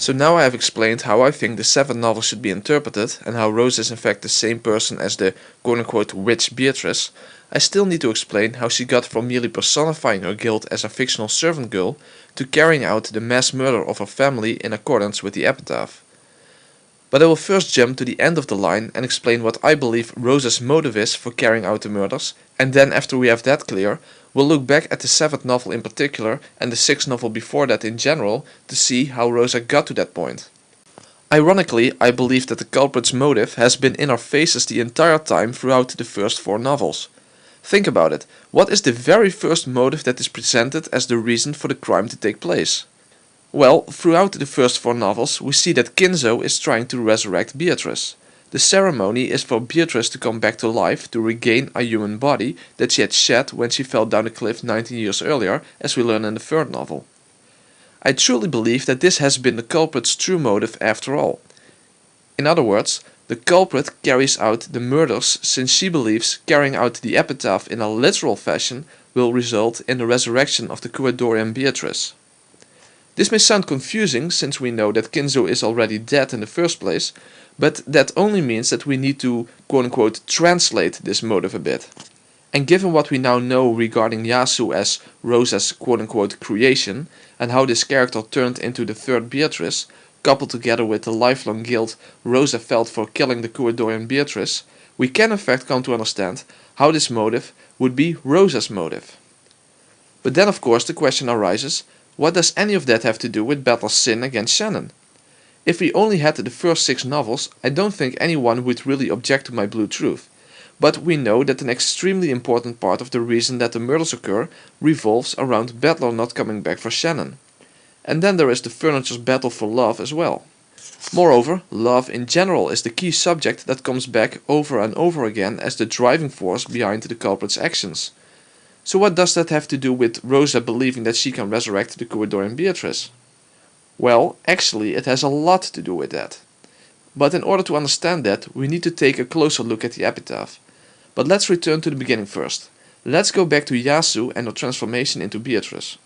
So now I have explained how I think the 7th novel should be interpreted and how Rose is in fact the same person as the quote-unquote witch Beatrice, I still need to explain how she got from merely personifying her guild as a fictional servant girl to carrying out the mass murder of her family in accordance with the epitaph. But I will first jump to the end of the line and explain what I believe Rosa's motive is for carrying out the murders, and then after we have that clear, we'll look back at the 7th novel in particular and the 6th novel before that in general to see how Rosa got to that point. Ironically, I believe that the culprit's motive has been in our faces the entire time throughout the first 4 novels. Think about it, what is the very first motive that is presented as the reason for the crime to take place? Well, throughout the first 4 novels we see that Kinzo is trying to resurrect Beatrice. The ceremony is for Beatrice to come back to life to regain a human body that she had shed when she fell down a cliff 19 years earlier, as we learn in the 3rd novel. I truly believe that this has been the culprit's true motive after all. In other words, the culprit carries out the murders since she believes carrying out the epitaph in a literal fashion will result in the resurrection of the Kouadorian Beatrice. This may sound confusing since we know that Kinzo is already dead in the first place, but that only means that we need to quote-unquote translate this motive a bit. And given what we now know regarding Yasu as Rosa's quote-unquote creation, and how this character turned into the 3rd Beatrice, coupled together with the lifelong guilt Rosa felt for killing the Kouadorian Beatrice, we can in fact come to understand how this motive would be Rosa's motive. But then of course the question arises, what does any of that have to do with Battler's sin against Shannon? If we only had the first 6 novels, I don't think anyone would really object to my blue truth. But we know that an extremely important part of the reason that the murders occur revolves around Battler not coming back for Shannon. And then there is the furniture's battle for love as well. Moreover, love in general is the key subject that comes back over and over again as the driving force behind the culprit's actions. So what does that have to do with Rosa believing that she can resurrect the Kouadorian Beatrice? Well, actually it has a lot to do with that. But in order to understand that, we need to take a closer look at the epitaph. But let's return to the beginning first. Let's go back to Yasu and her transformation into Beatrice.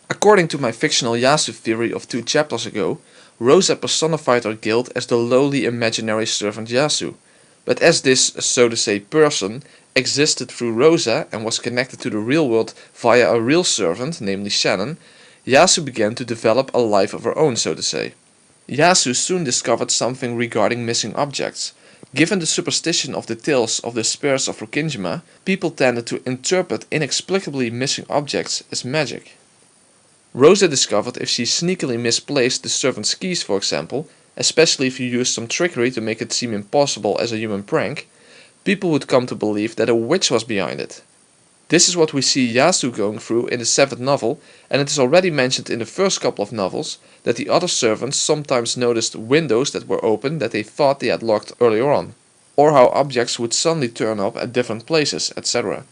According to my fictional Yasu theory of 2 chapters ago, Rosa personified her guild as the lowly imaginary servant Yasu. But as this, so to say, person existed through Rosa and was connected to the real world via a real servant, namely Shannon, Yasu began to develop a life of her own, so to say. Yasu soon discovered something regarding missing objects. Given the superstition of the tales of the spirits of Rokindjima, people tended to interpret inexplicably missing objects as magic. Rosa discovered if she sneakily misplaced the servant's keys, for example, especially if you used some trickery to make it seem impossible as a human prank, people would come to believe that a witch was behind it. This is what we see Yasu going through in the 7th novel, and it is already mentioned in the first couple of novels that the other servants sometimes noticed windows that were open that they thought they had locked earlier on, or how objects would suddenly turn up at different places, etc.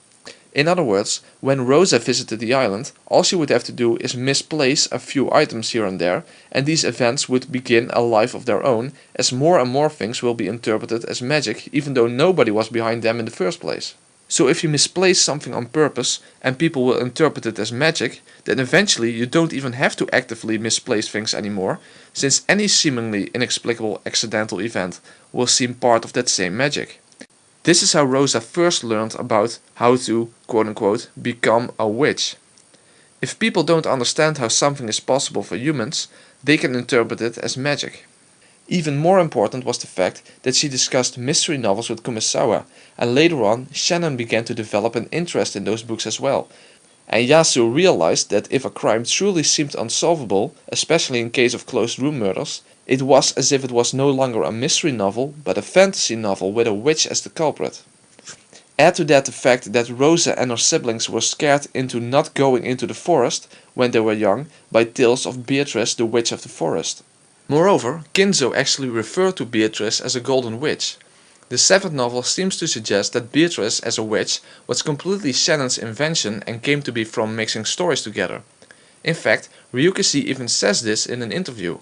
In other words, when Rosa visited the island, all she would have to do is misplace a few items here and there, and these events would begin a life of their own, as more and more things will be interpreted as magic, even though nobody was behind them in the first place. So if you misplace something on purpose and people will interpret it as magic, then eventually you don't even have to actively misplace things anymore, since any seemingly inexplicable accidental event will seem part of that same magic. This is how Rosa first learned about how to, quote-unquote, become a witch. If people don't understand how something is possible for humans, they can interpret it as magic. Even more important was the fact that she discussed mystery novels with Kumasawa, and later on Shannon began to develop an interest in those books as well. And Yasu realized that if a crime truly seemed unsolvable, especially in case of closed room murders, it was as if it was no longer a mystery novel, but a fantasy novel with a witch as the culprit. Add to that the fact that Rosa and her siblings were scared into not going into the forest when they were young by tales of Beatrice, the witch of the forest. Moreover, Kinzo actually referred to Beatrice as a golden witch. The 7th novel seems to suggest that Beatrice as a witch was completely Shannon's invention and came to be from mixing stories together. In fact, Ryukisi even says this in an interview.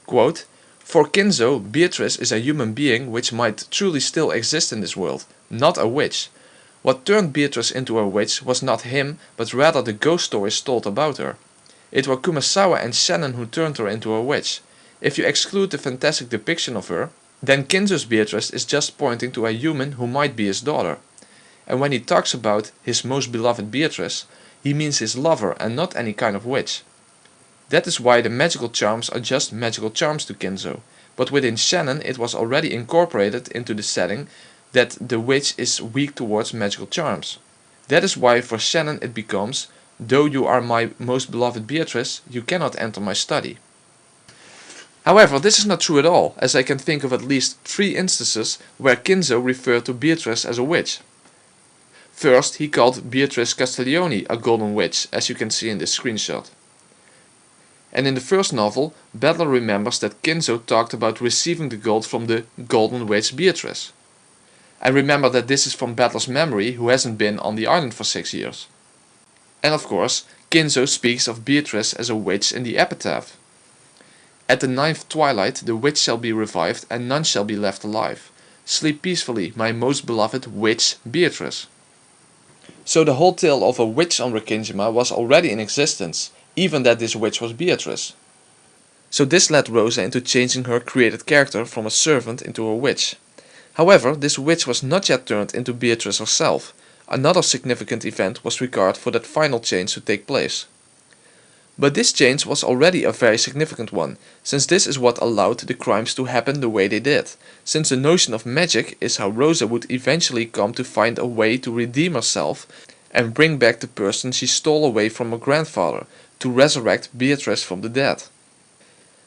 Quote, "For Kinzo, Beatrice is a human being which might truly still exist in this world, not a witch. What turned Beatrice into a witch was not him, but rather the ghost stories told about her. It were Kumasawa and Shannon who turned her into a witch. If you exclude the fantastic depiction of her, then Kinzo's Beatrice is just pointing to a human who might be his daughter. And when he talks about his most beloved Beatrice, he means his lover and not any kind of witch. That is why the magical charms are just magical charms to Kinzo, but within Shannon it was already incorporated into the setting that the witch is weak towards magical charms. That is why for Shannon it becomes, though you are my most beloved Beatrice, you cannot enter my study. However, this is not true at all, as I can think of at least 3 instances where Kinzo referred to Beatrice as a witch. First, he called Beatrice Castiglione a golden witch, as you can see in this screenshot. And in the first novel, Battler remembers that Kinzo talked about receiving the gold from the golden witch Beatrice. I remember that this is from Battler's memory, who hasn't been on the island for 6 years. And of course, Kinzo speaks of Beatrice as a witch in the epitaph. At the 9th twilight the witch shall be revived, and none shall be left alive. Sleep peacefully, my most beloved witch Beatrice. So the whole tale of a witch on Rekinjima was already in existence, even that this witch was Beatrice. So this led Rosa into changing her created character from a servant into a witch. However, this witch was not yet turned into Beatrice herself. Another significant event was required for that final change to take place. But this change was already a very significant one, since this is what allowed the crimes to happen the way they did, since the notion of magic is how Rosa would eventually come to find a way to redeem herself and bring back the person she stole away from her grandfather, to resurrect Beatrice from the dead.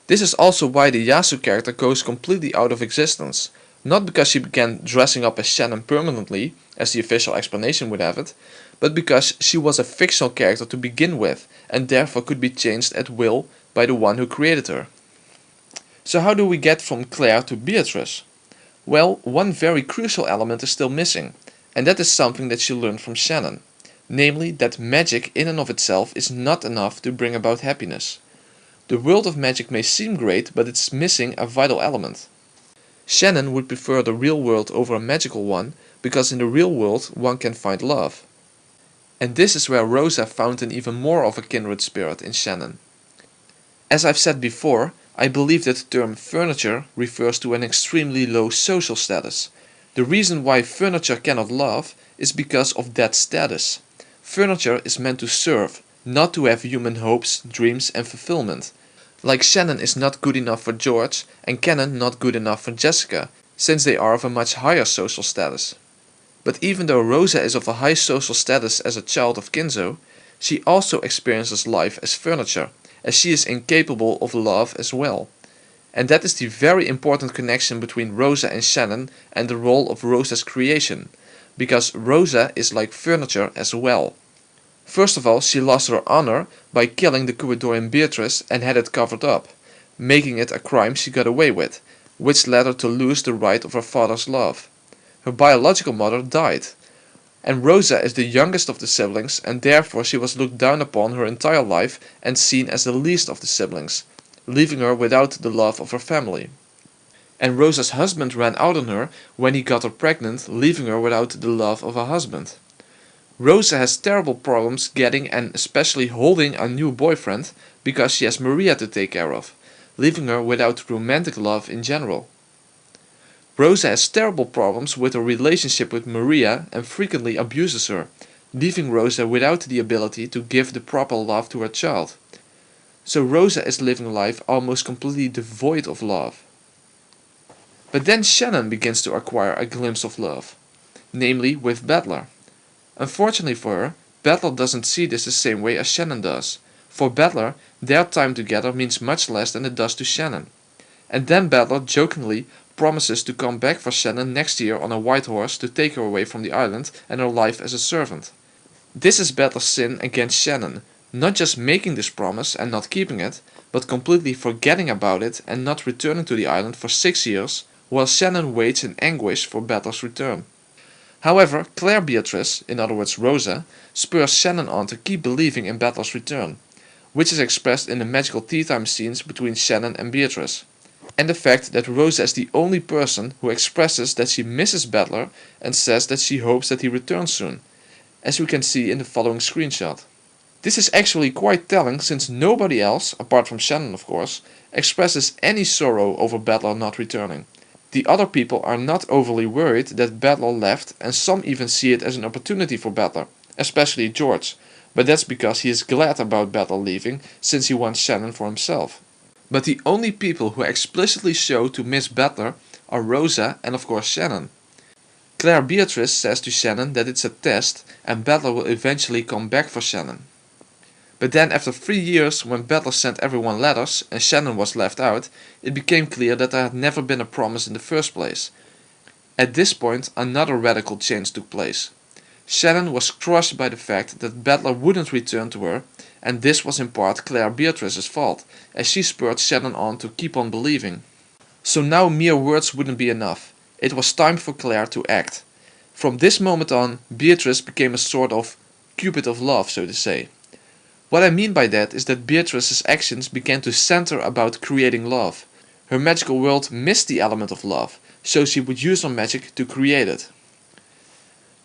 This is also why the Yasu character goes completely out of existence, not because she began dressing up as Shannon permanently, as the official explanation would have it, but because she was a fictional character to begin with, and therefore could be changed at will by the one who created her. So how do we get from Claire to Beatrice? Well, one very crucial element is still missing, and that is something that she learned from Shannon, namely that magic in and of itself is not enough to bring about happiness. The world of magic may seem great, but it's missing a vital element. Shannon would prefer the real world over a magical one, because in the real world one can find love. And this is where Rosa found an even more of a kindred spirit in Shannon. As I've said before, I believe that the term furniture refers to an extremely low social status. The reason why furniture cannot love is because of that status. Furniture is meant to serve, not to have human hopes, dreams and fulfillment. Like Shannon is not good enough for George and Cannon not good enough for Jessica, since they are of a much higher social status. But even though Rosa is of a high social status as a child of Kinzo, she also experiences life as furniture, as she is incapable of love as well. And that is the very important connection between Rosa and Shannon and the role of Rosa's creation, because Rosa is like furniture as well. First of all, she lost her honor by killing the Kuwadorian Beatrice and had it covered up, making it a crime she got away with, which led her to lose the right of her father's love. Her biological mother died, and Rosa is the youngest of the siblings, and therefore she was looked down upon her entire life and seen as the least of the siblings, leaving her without the love of her family. And Rosa's husband ran out on her when he got her pregnant, leaving her without the love of her husband. Rosa has terrible problems getting and especially holding a new boyfriend because she has Maria to take care of, leaving her without romantic love in general. Rosa has terrible problems with her relationship with Maria and frequently abuses her, leaving Rosa without the ability to give the proper love to her child. So Rosa is living life almost completely devoid of love. But then Shannon begins to acquire a glimpse of love, namely with Battler. Unfortunately for her, Battler doesn't see this the same way as Shannon does. For Battler, their time together means much less than it does to Shannon. And then Battler jokingly promises to come back for Shannon next year on a white horse to take her away from the island and her life as a servant. This is Battler's sin against Shannon, not just making this promise and not keeping it, but completely forgetting about it and not returning to the island for 6 years, while Shannon waits in anguish for Battler's return. However, Claire Beatrice, in other words Rosa, spurs Shannon on to keep believing in Battler's return, which is expressed in the magical tea time scenes between Shannon and Beatrice, and the fact that Rosa is the only person who expresses that she misses Battler and says that she hopes that he returns soon, as we can see in the following screenshot. This is actually quite telling since nobody else, apart from Shannon of course, expresses any sorrow over Battler not returning. The other people are not overly worried that Battler left, and some even see it as an opportunity for Battler, especially George, but that's because he is glad about Battler leaving since he wants Shannon for himself. But the only people who explicitly show to miss Battler are Rosa and of course Shannon. Claire Beatrice says to Shannon that it's a test and Battler will eventually come back for Shannon. But then after 3 years, when Battler sent everyone letters and Shannon was left out, it became clear that there had never been a promise in the first place. At this point, another radical change took place. Shannon was crushed by the fact that Battler wouldn't return to her, and this was in part Claire Beatrice's fault, as she spurred Shannon on to keep on believing. So now mere words wouldn't be enough. It was time for Claire to act. From this moment on, Beatrice became a sort of Cupid of love, so to say. What I mean by that is that Beatrice's actions began to center about creating love. Her magical world missed the element of love, so she would use her magic to create it.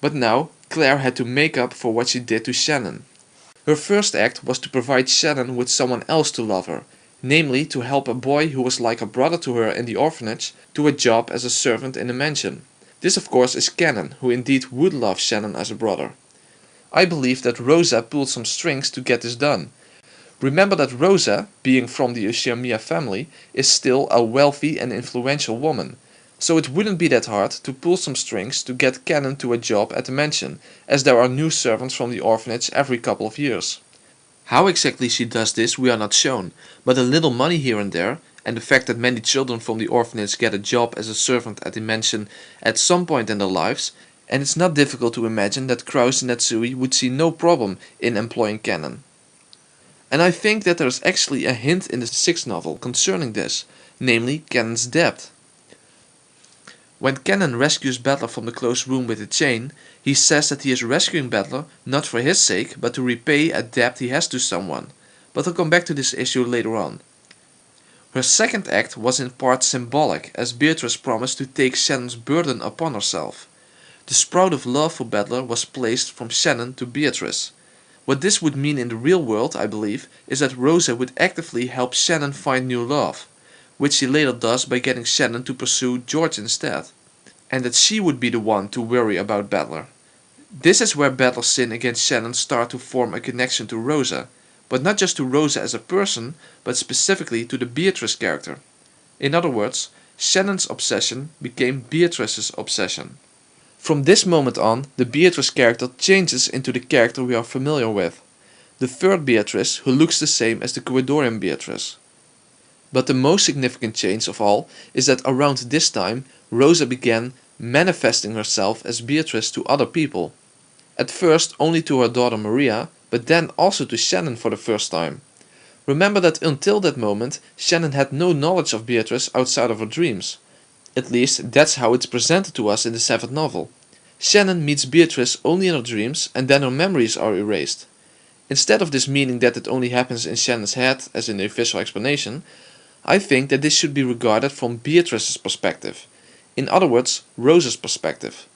But now, Claire had to make up for what she did to Shannon. Her first act was to provide Shannon with someone else to love her, namely to help a boy who was like a brother to her in the orphanage to a job as a servant in the mansion. This of course is canon, who indeed would love Shannon as a brother. I believe that Rosa pulled some strings to get this done. Remember that Rosa, being from the Ushiyamiya family, is still a wealthy and influential woman, so it wouldn't be that hard to pull some strings to get Cannon to a job at the mansion, as there are new servants from the orphanage every couple of years. How exactly she does this we are not shown, but a little money here and there, and the fact that many children from the orphanage get a job as a servant at the mansion at some point in their lives, and it's not difficult to imagine that Krause and Natsui would see no problem in employing Cannon. And I think that there's actually a hint in the 6th novel concerning this, namely Cannon's debt. When Cannon rescues Battler from the closed room with the chain, he says that he is rescuing Battler not for his sake, but to repay a debt he has to someone. But I'll come back to this issue later on. Her second act was in part symbolic, as Beatrice promised to take Shannon's burden upon herself. The sprout of love for Battler was placed from Shannon to Beatrice. What this would mean in the real world, I believe, is that Rosa would actively help Shannon find new love, which she later does by getting Shannon to pursue George instead, and that she would be the one to worry about Battler. This is where Battler's sin against Shannon start to form a connection to Rosa, but not just to Rosa as a person, but specifically to the Beatrice character. In other words, Shannon's obsession became Beatrice's obsession. From this moment on, the Beatrice character changes into the character we are familiar with, the third Beatrice who looks the same as the Corridorian Beatrice. But the most significant change of all is that around this time, Rosa began manifesting herself as Beatrice to other people. At first only to her daughter Maria, but then also to Shannon for the first time. Remember that until that moment, Shannon had no knowledge of Beatrice outside of her dreams. At least that's how it's presented to us in the 7th novel. Shannon meets Beatrice only in her dreams and then her memories are erased. Instead of this meaning that it only happens in Shannon's head, as in the official explanation, I think that this should be regarded from Beatrice's perspective. In other words, Rosa's perspective.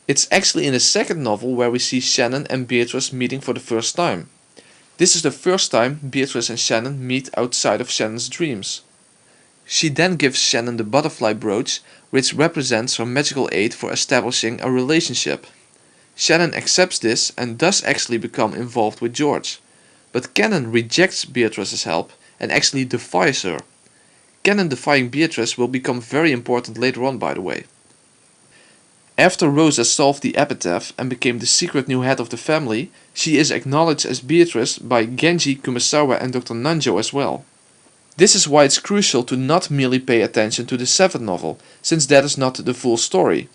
It's actually in the 2nd novel where we see Shannon and Beatrice meeting for the first time. This is the first time Beatrice and Shannon meet outside of Shannon's dreams. She then gives Shannon the butterfly brooch, which represents her magical aid for establishing a relationship. Shannon accepts this and does actually become involved with George. But Cannon rejects Beatrice's help and actually defies her. Cannon defying Beatrice will become very important later on, by the way. After Rosa solved the epitaph and became the secret new head of the family, she is acknowledged as Beatrice by Genji, Kumasawa and Dr. Nanjo as well. This is why it's crucial to not merely pay attention to the 7th novel, since that is not the full story.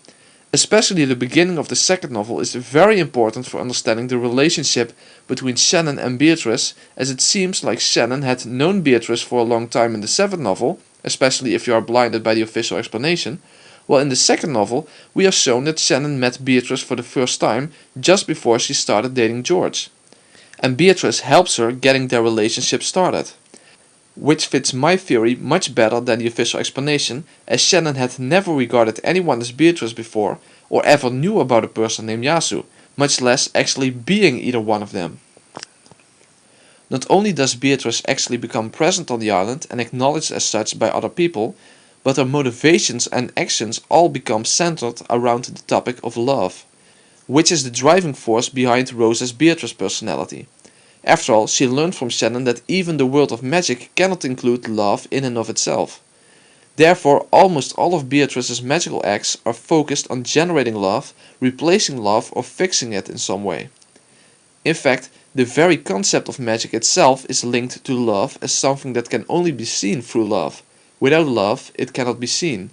Especially the beginning of the 2nd novel is very important for understanding the relationship between Shannon and Beatrice, as it seems like Shannon had known Beatrice for a long time in the 7th novel, especially if you are blinded by the official explanation, while in the 2nd novel we are shown that Shannon met Beatrice for the first time just before she started dating George. And Beatrice helps her getting their relationship started. Which fits my theory much better than the official explanation, as Shannon had never regarded anyone as Beatrice before, or ever knew about a person named Yasu, much less actually being either one of them. Not only does Beatrice actually become present on the island and acknowledged as such by other people, but her motivations and actions all become centered around the topic of love, which is the driving force behind Rosa's Beatrice personality. After all, she learned from Shannon that even the world of magic cannot include love in and of itself. Therefore, almost all of Beatrice's magical acts are focused on generating love, replacing love, or fixing it in some way. In fact, the very concept of magic itself is linked to love as something that can only be seen through love. Without love, it cannot be seen.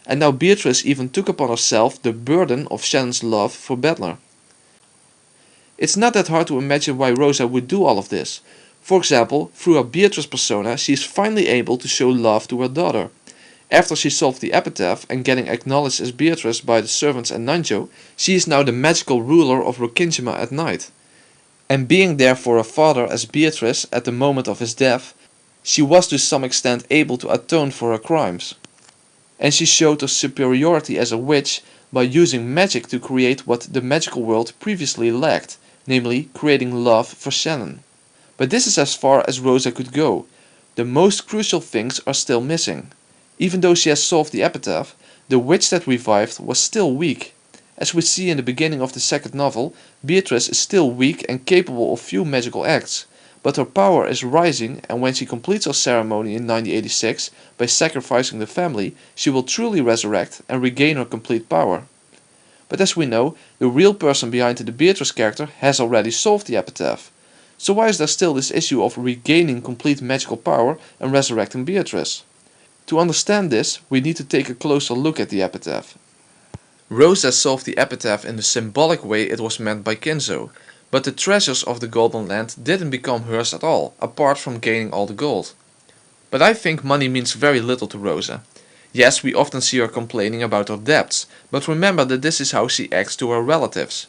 And now Beatrice even took upon herself the burden of Shannon's love for Battler. It's not that hard to imagine why Rosa would do all of this. For example, through her Beatrice persona, she is finally able to show love to her daughter. After she solved the epitaph and getting acknowledged as Beatrice by the servants and Nanjo, she is now the magical ruler of Rokkinjima at night. And being there for her father as Beatrice at the moment of his death, she was to some extent able to atone for her crimes. And she showed her superiority as a witch by using magic to create what the magical world previously lacked, namely creating love for Shannon. But this is as far as Rosa could go. The most crucial things are still missing. Even though she has solved the epitaph, the witch that revived was still weak. As we see in the beginning of the second novel, Beatrice is still weak and capable of few magical acts, but her power is rising, and when she completes her ceremony in 1986 by sacrificing the family, she will truly resurrect and regain her complete power. But as we know, the real person behind the Beatrice character has already solved the epitaph. So why is there still this issue of regaining complete magical power and resurrecting Beatrice? To understand this, we need to take a closer look at the epitaph. Rosa solved the epitaph in the symbolic way it was meant by Kinzo, but the treasures of the Golden Land didn't become hers at all, apart from gaining all the gold. But I think money means very little to Rosa. Yes, we often see her complaining about her debts, but remember that this is how she acts to her relatives.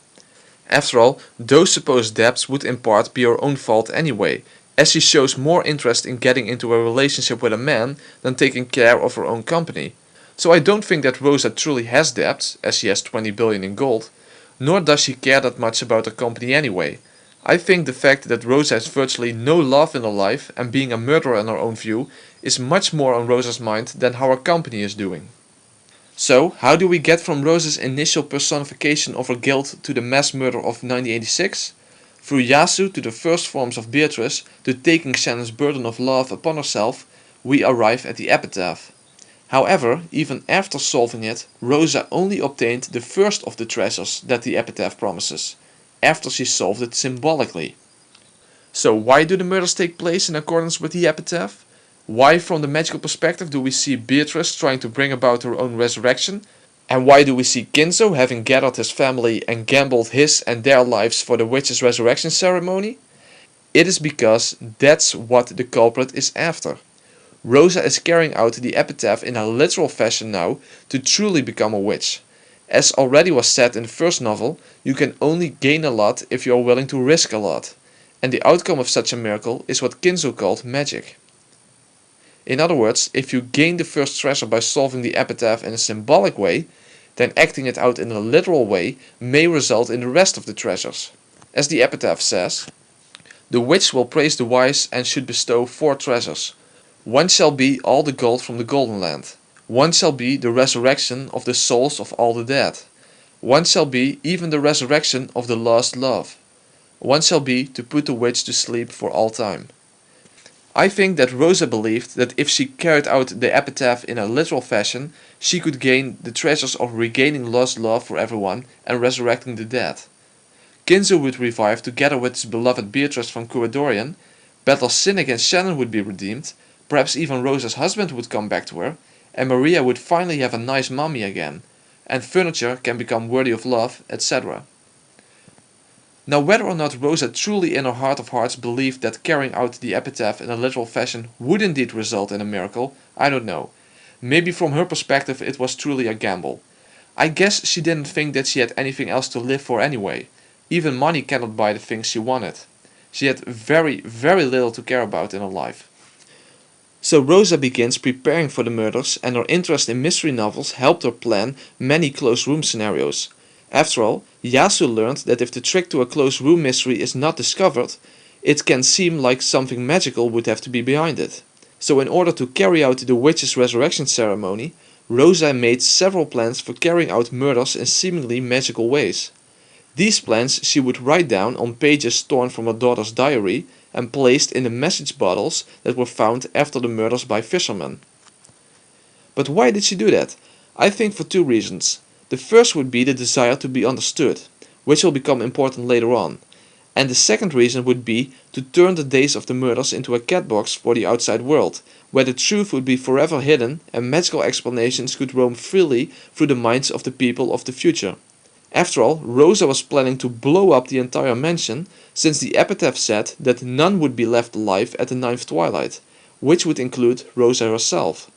After all, those supposed debts would in part be her own fault anyway, as she shows more interest in getting into a relationship with a man than taking care of her own company. So I don't think that Rosa truly has debts, as she has 20 billion in gold, nor does she care that much about her company anyway. I think the fact that Rosa has virtually no love in her life and being a murderer in her own view is much more on Rosa's mind than how her company is doing. So, how do we get from Rosa's initial personification of her guilt to the mass murder of 1986? Through Yasu to the first forms of Beatrice to taking Shannon's burden of love upon herself, we arrive at the epitaph. However, even after solving it, Rosa only obtained the first of the treasures that the epitaph promises, after she solved it symbolically. So why do the murders take place in accordance with the epitaph? Why from the magical perspective do we see Beatrice trying to bring about her own resurrection? And why do we see Kinzo having gathered his family and gambled his and their lives for the witch's resurrection ceremony? It is because that's what the culprit is after. Rosa is carrying out the epitaph in a literal fashion now to truly become a witch. As already was said in the first novel, you can only gain a lot if you are willing to risk a lot, and the outcome of such a miracle is what Kinzo called magic. In other words, if you gain the first treasure by solving the epitaph in a symbolic way, then acting it out in a literal way may result in the rest of the treasures. As the epitaph says, the witch will praise the wise and should bestow 4 treasures. One shall be all the gold from the Golden Land. One shall be the resurrection of the souls of all the dead. One shall be even the resurrection of the lost love. One shall be to put the witch to sleep for all time. I think that Rosa believed that if she carried out the epitaph in a literal fashion, she could gain the treasures of regaining lost love for everyone and resurrecting the dead. Kinzo would revive together with his beloved Beatrice from Kuradorian, Battler's sin against Shannon would be redeemed, perhaps even Rosa's husband would come back to her, and Maria would finally have a nice mommy again, and furniture can become worthy of love, etc. Now whether or not Rosa truly in her heart of hearts believed that carrying out the epitaph in a literal fashion would indeed result in a miracle, I don't know. Maybe from her perspective it was truly a gamble. I guess she didn't think that she had anything else to live for anyway. Even money cannot buy the things she wanted. She had very, very little to care about in her life. So Rosa begins preparing for the murders, and her interest in mystery novels helped her plan many closed room scenarios. After all, Yasu learned that if the trick to a closed room mystery is not discovered, it can seem like something magical would have to be behind it. So in order to carry out the witch's resurrection ceremony, Rosa made several plans for carrying out murders in seemingly magical ways. These plans she would write down on pages torn from her daughter's diary and placed in the message bottles that were found after the murders by fishermen. But why did she do that? I think for two reasons. The first would be the desire to be understood, which will become important later on. And the second reason would be to turn the days of the murders into a catbox for the outside world, where the truth would be forever hidden and magical explanations could roam freely through the minds of the people of the future. After all, Rosa was planning to blow up the entire mansion, since the epitaph said that none would be left alive at the ninth twilight, which would include Rosa herself.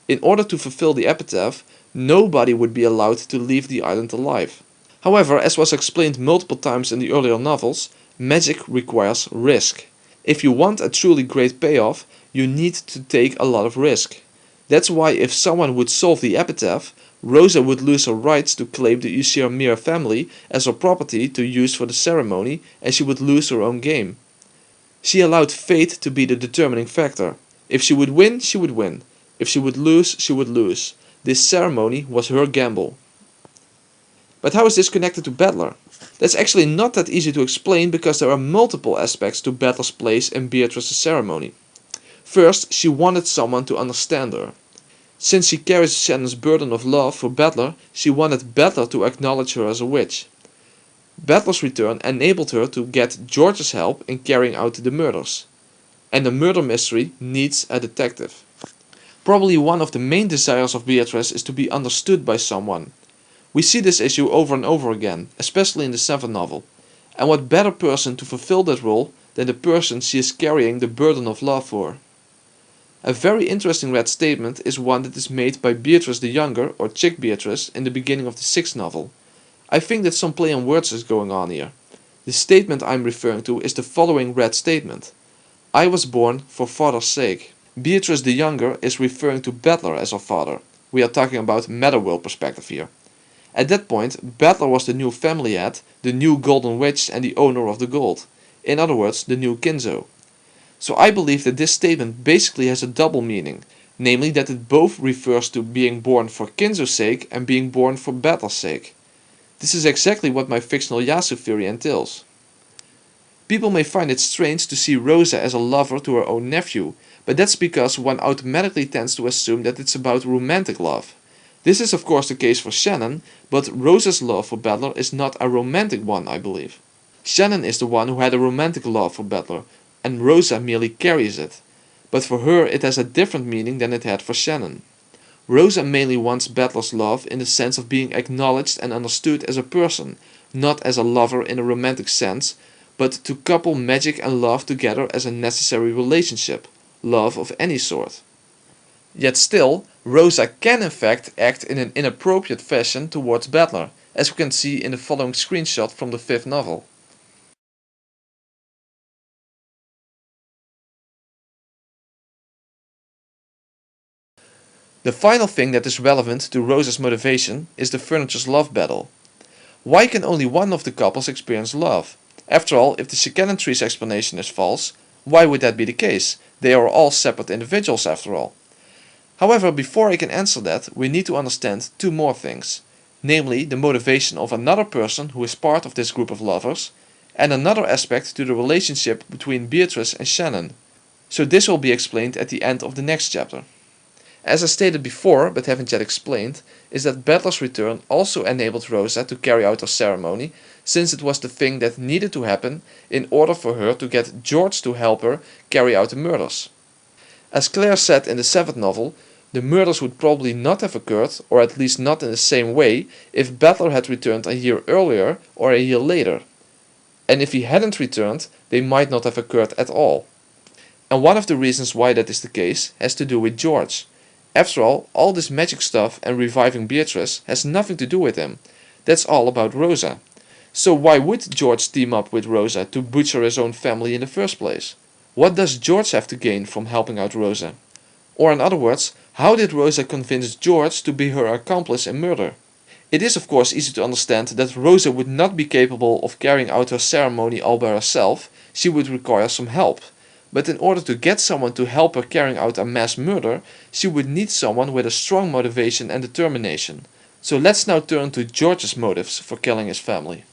In order to fulfill the epitaph, nobody would be allowed to leave the island alive. However, as was explained multiple times in the earlier novels, magic requires risk. If you want a truly great payoff, you need to take a lot of risk. That's why if someone would solve the epitaph, Rosa would lose her rights to claim the Ushir family as her property to use for the ceremony, and she would lose her own game. She allowed fate to be the determining factor. If she would win, she would win. If she would lose, she would lose. This ceremony was her gamble. But how is this connected to Battler? That's actually not that easy to explain because there are multiple aspects to Battler's place in Beatrice's ceremony. First, she wanted someone to understand her. Since she carries Shannon's burden of love for Battler, she wanted Battler to acknowledge her as a witch. Battler's return enabled her to get George's help in carrying out the murders. And the murder mystery needs a detective. Probably one of the main desires of Beatrice is to be understood by someone. We see this issue over and over again, especially in the 7th novel. And what better person to fulfill that role than the person she is carrying the burden of love for? A very interesting read statement is one that is made by Beatrice the Younger, or Chick Beatrice, in the beginning of the 6th novel. I think that some play on words is going on here. The statement I'm referring to is the following read statement. I was born for father's sake. Beatrice the Younger is referring to Battler as her father. We are talking about meta-world perspective here. At that point, Battler was the new family head, the new Golden Witch and the owner of the gold. In other words, the new Kinzo. So I believe that this statement basically has a double meaning, namely that it both refers to being born for Kinzo's sake and being born for Battler's sake. This is exactly what my fictional Yasu theory entails. People may find it strange to see Rosa as a lover to her own nephew, but that's because one automatically tends to assume that it's about romantic love. This is of course the case for Shannon, but Rosa's love for Battler is not a romantic one, I believe. Shannon is the one who had a romantic love for Battler, and Rosa merely carries it. But for her it has a different meaning than it had for Shannon. Rosa mainly wants Battler's love in the sense of being acknowledged and understood as a person, not as a lover in a romantic sense, but to couple magic and love together as a necessary relationship, love of any sort. Yet still, Rosa can in fact act in an inappropriate fashion towards Battler, as we can see in the following screenshot from the 5th novel. The final thing that is relevant to Rosa's motivation is the furniture's love battle. Why can only one of the couples experience love? After all, if the Chicanan tree's explanation is false, why would that be the case? They are all separate individuals after all. However, before I can answer that, we need to understand two more things. Namely, the motivation of another person who is part of this group of lovers, and another aspect to the relationship between Beatrice and Shannon. So this will be explained at the end of the next chapter. As I stated before, but haven't yet explained, is that Battler's return also enabled Rosa to carry out her ceremony, since it was the thing that needed to happen in order for her to get George to help her carry out the murders. As Claire said in the 7th novel, the murders would probably not have occurred, or at least not in the same way, if Battler had returned a year earlier or a year later. And if he hadn't returned, they might not have occurred at all. And one of the reasons why that is the case has to do with George. After all this magic stuff and reviving Beatrice has nothing to do with him. That's all about Rosa. So why would George team up with Rosa to butcher his own family in the first place? What does George have to gain from helping out Rosa? Or in other words, how did Rosa convince George to be her accomplice in murder? It is of course easy to understand that Rosa would not be capable of carrying out her ceremony all by herself, she would require some help. But in order to get someone to help her carrying out a mass murder, she would need someone with a strong motivation and determination. So let's now turn to George's motives for killing his family.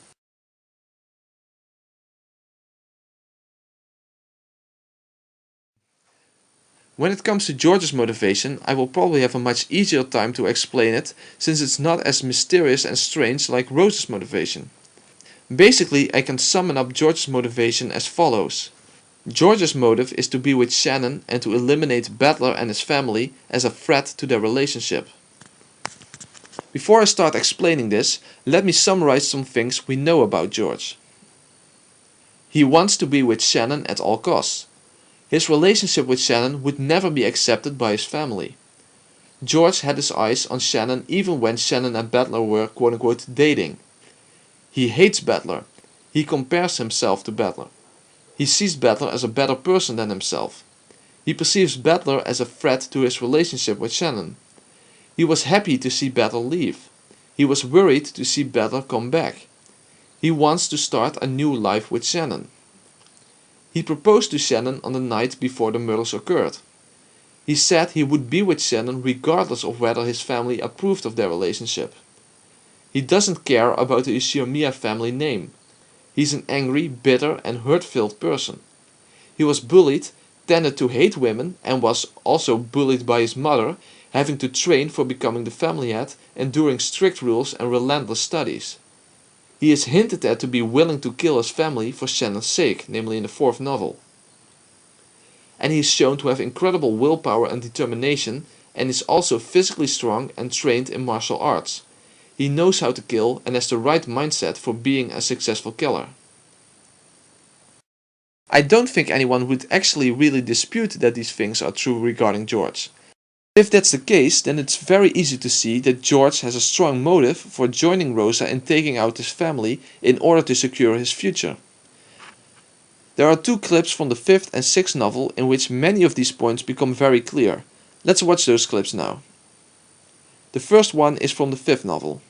When it comes to George's motivation, I will probably have a much easier time to explain it, since it's not as mysterious and strange like Rose's motivation. Basically, I can sum up George's motivation as follows. George's motive is to be with Shannon and to eliminate Battler and his family as a threat to their relationship. Before I start explaining this, let me summarize some things we know about George. He wants to be with Shannon at all costs. His relationship with Shannon would never be accepted by his family. George had his eyes on Shannon even when Shannon and Battler were quote-unquote dating. He hates Battler. He compares himself to Battler. He sees Battler as a better person than himself. He perceives Battler as a threat to his relationship with Shannon. He was happy to see Battler leave. He was worried to see Battler come back. He wants to start a new life with Shannon. He proposed to Shannon on the night before the murders occurred. He said he would be with Shannon regardless of whether his family approved of their relationship. He doesn't care about the Ushiomiya family name. He's an angry, bitter and hurt-filled person. He was bullied, tended to hate women and was also bullied by his mother, having to train for becoming the family head, enduring strict rules and relentless studies. He is hinted at to be willing to kill his family for Shannon's sake, namely in the 4th novel. And he is shown to have incredible willpower and determination, and is also physically strong and trained in martial arts. He knows how to kill and has the right mindset for being a successful killer. I don't think anyone would actually really dispute that these things are true regarding George. If that's the case, then it's very easy to see that George has a strong motive for joining Rosa and taking out his family in order to secure his future. There are 2 clips from the 5th and 6th novel in which many of these points become very clear. Let's watch those clips now. The first one is from the 5th novel.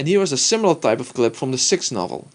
And here is a similar type of clip from the 6th novel.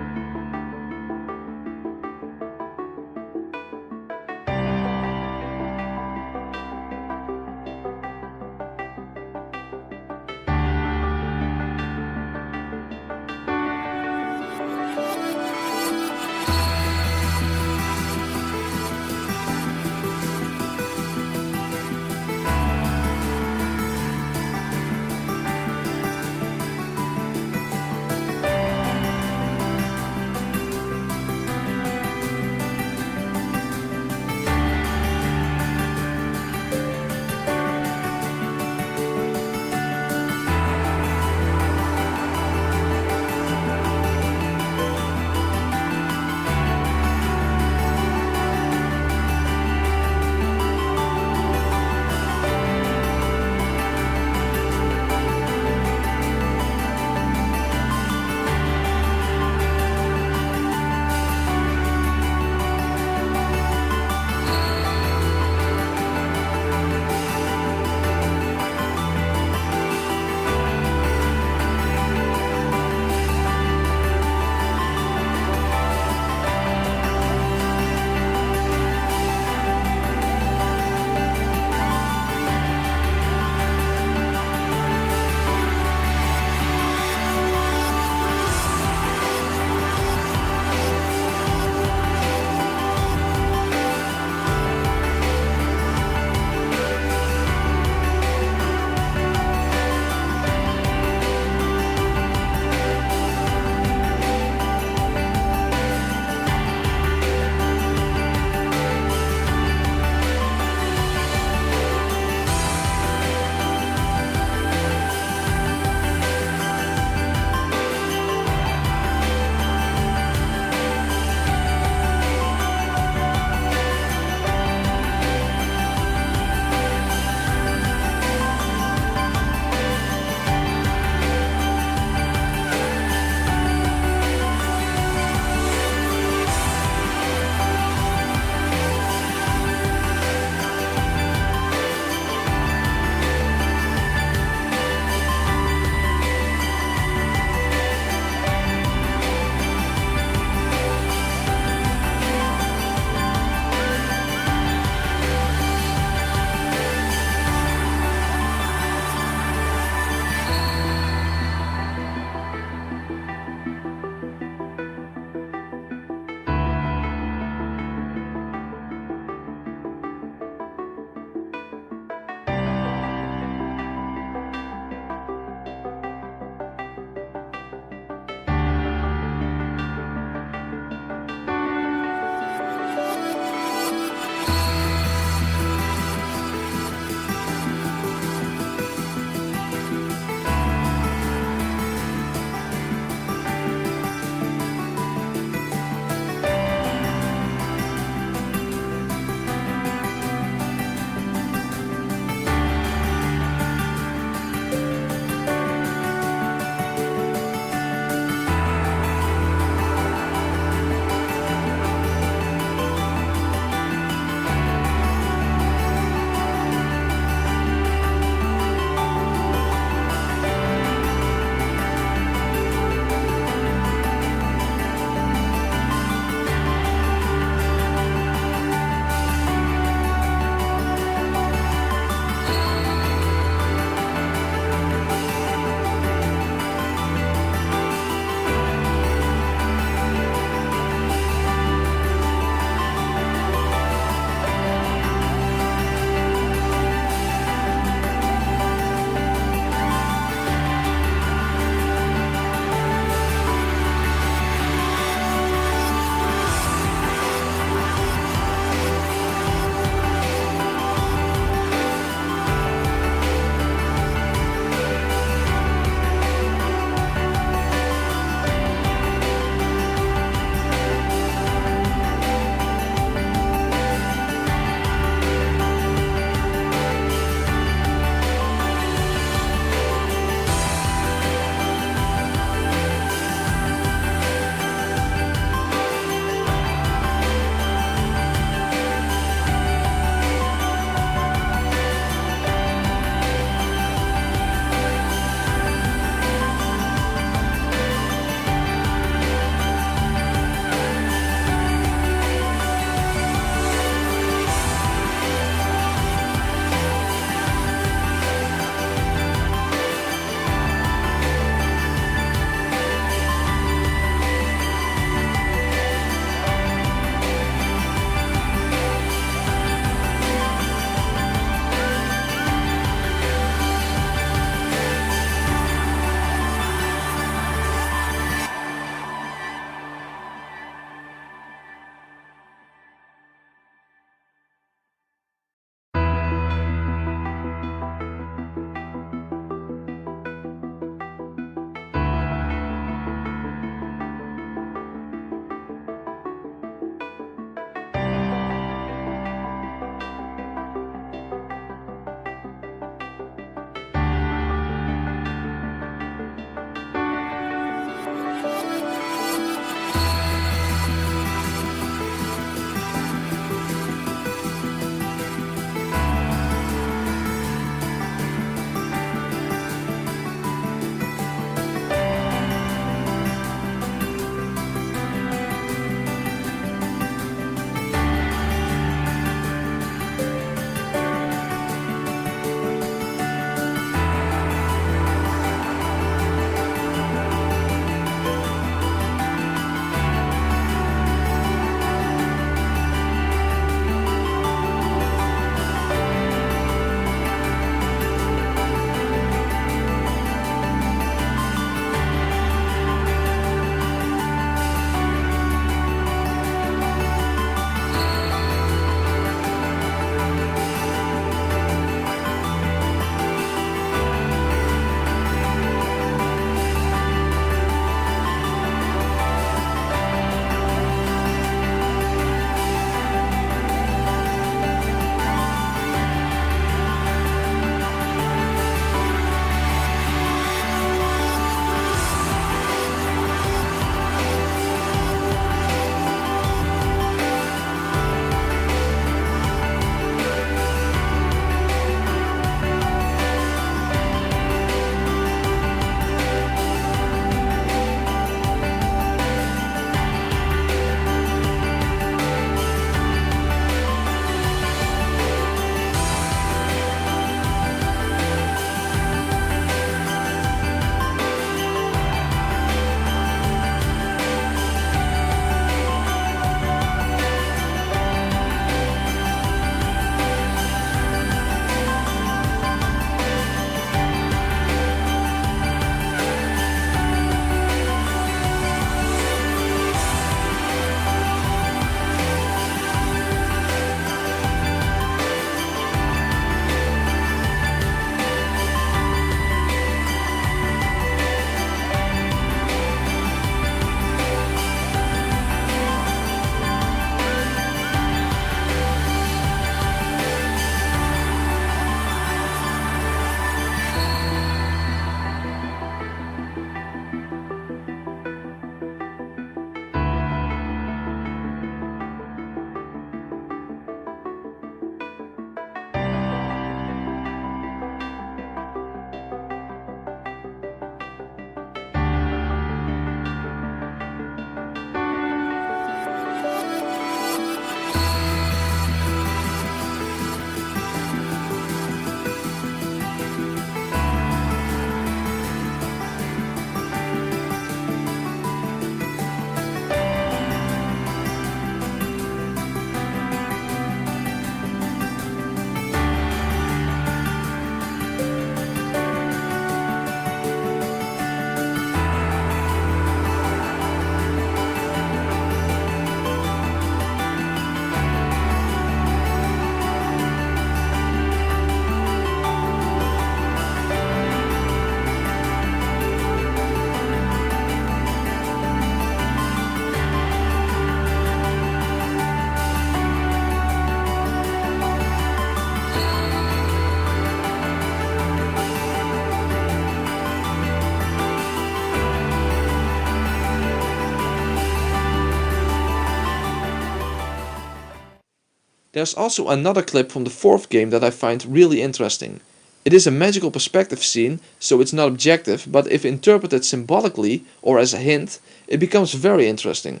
There's also another clip from the fourth game that I find really interesting. It is a magical perspective scene, so it's not objective, but if interpreted symbolically or as a hint, it becomes very interesting.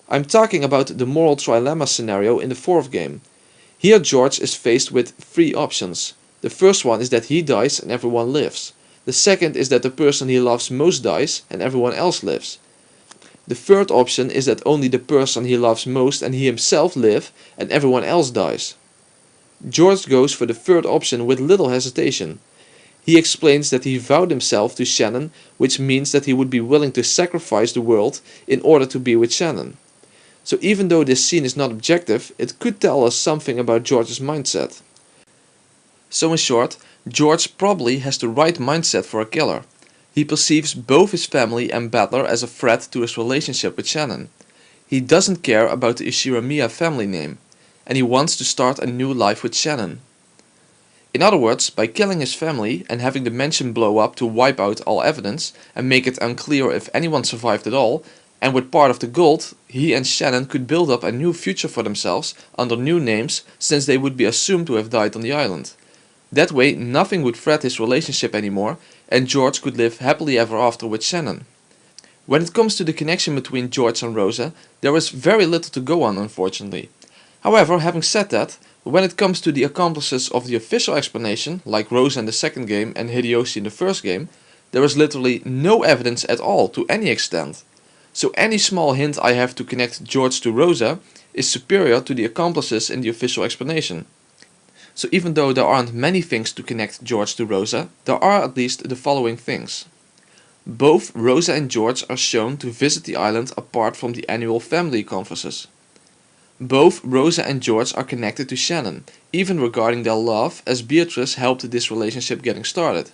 I'm talking about the moral trilemma scenario in the fourth game. Here George is faced with three options. The first one is that he dies and everyone lives. The second is that the person he loves most dies and everyone else lives. The third option is that only the person he loves most and he himself live and everyone else dies. George goes for the third option with little hesitation. He explains that he vowed himself to Shannon, which means that he would be willing to sacrifice the world in order to be with Shannon. So even though this scene is not objective, it could tell us something about George's mindset. So in short, George probably has the right mindset for a killer. He perceives both his family and Battler as a threat to his relationship with Shannon. He doesn't care about the Ishiramiya family name, and he wants to start a new life with Shannon. In other words, by killing his family and having the mansion blow up to wipe out all evidence and make it unclear if anyone survived at all, and with part of the gold, he and Shannon could build up a new future for themselves under new names, since they would be assumed to have died on the island. That way nothing would threat his relationship anymore, and George could live happily ever after with Shannon. When it comes to the connection between George and Rosa, there is very little to go on, unfortunately. However, having said that, when it comes to the accomplices of the official explanation, like Rosa in the second game and Hideyoshi in the first game, there is literally no evidence at all to any extent. So any small hint I have to connect George to Rosa is superior to the accomplices in the official explanation. So even though there aren't many things to connect George to Rosa, there are at least the following things. Both Rosa and George are shown to visit the island apart from the annual family conferences. Both Rosa and George are connected to Shannon, even regarding their love, as Beatrice helped this relationship getting started.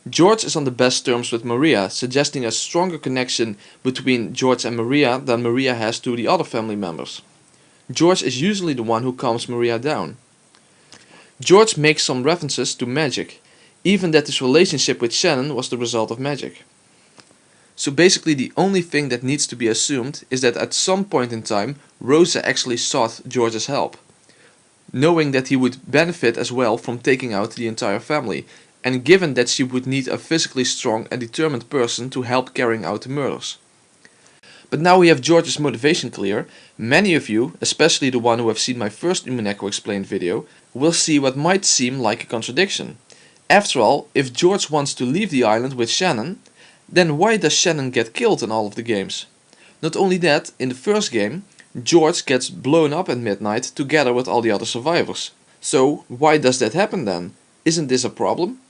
George is on the best terms with Maria, suggesting a stronger connection between George and Maria than Maria has to the other family members. George is usually the one who calms Maria down. George makes some references to magic, even that his relationship with Shannon was the result of magic. So basically the only thing that needs to be assumed is that at some point in time Rosa actually sought George's help, knowing that he would benefit as well from taking out the entire family, and given that she would need a physically strong and determined person to help carrying out the murders. But now we have George's motivation clear, many of you, especially the one who have seen my first Umineko Explained video, will see what might seem like a contradiction. After all, if George wants to leave the island with Shannon, then why does Shannon get killed in all of the games? Not only that, in the first game, George gets blown up at midnight together with all the other survivors. So why does that happen then? Isn't this a problem?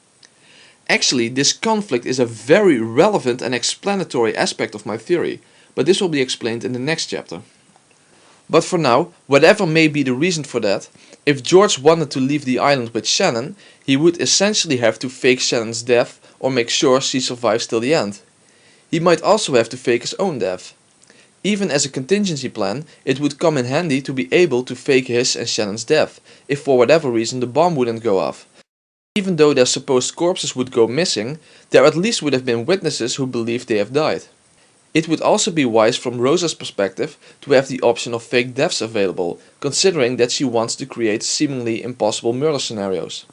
Actually, this conflict is a very relevant and explanatory aspect of my theory, but this will be explained in the next chapter. But for now, whatever may be the reason for that, if George wanted to leave the island with Shannon, he would essentially have to fake Shannon's death or make sure she survives till the end. He might also have to fake his own death. Even as a contingency plan, it would come in handy to be able to fake his and Shannon's death, if for whatever reason the bomb wouldn't go off. Even though their supposed corpses would go missing, there at least would have been witnesses who believed they have died. It would also be wise from Rosa's perspective to have the option of fake deaths available, considering that she wants to create seemingly impossible murder scenarios.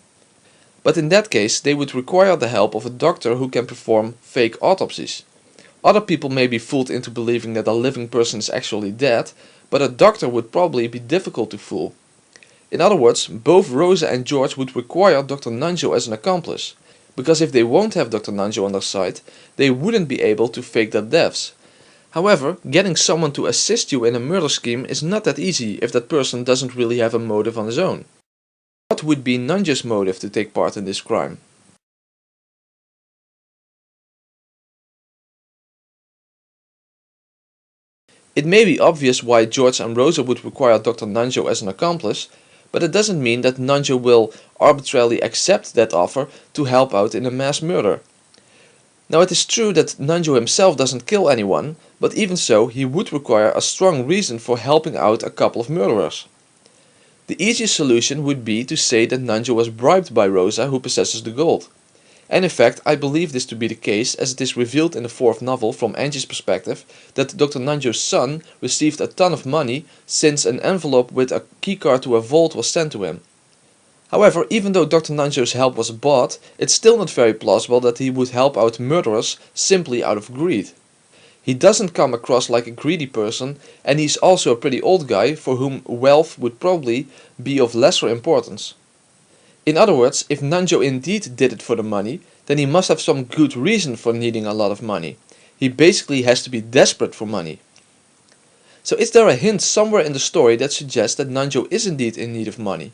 But in that case, they would require the help of a doctor who can perform fake autopsies. Other people may be fooled into believing that a living person is actually dead, but a doctor would probably be difficult to fool. In other words, both Rosa and George would require Dr. Nanjo as an accomplice, because if they won't have Dr. Nanjo on their side, they wouldn't be able to fake their deaths. However, getting someone to assist you in a murder scheme is not that easy if that person doesn't really have a motive on his own. What would be Nanjo's motive to take part in this crime? It may be obvious why George and Rosa would require Dr. Nanjo as an accomplice, but it doesn't mean that Nanjo will arbitrarily accept that offer to help out in a mass murder. Now it is true that Nanjo himself doesn't kill anyone, but even so he would require a strong reason for helping out a couple of murderers. The easiest solution would be to say that Nanjo was bribed by Rosa, who possesses the gold. And in fact, I believe this to be the case, as it is revealed in the fourth novel from Angie's perspective that Dr. Nanjo's son received a ton of money since an envelope with a keycard to a vault was sent to him. However, even though Dr. Nanjo's help was bought, it's still not very plausible that he would help out murderers simply out of greed. He doesn't come across like a greedy person, and he's also a pretty old guy for whom wealth would probably be of lesser importance. In other words, if Nanjo indeed did it for the money, then he must have some good reason for needing a lot of money. He basically has to be desperate for money. So is there a hint somewhere in the story that suggests that Nanjo is indeed in need of money?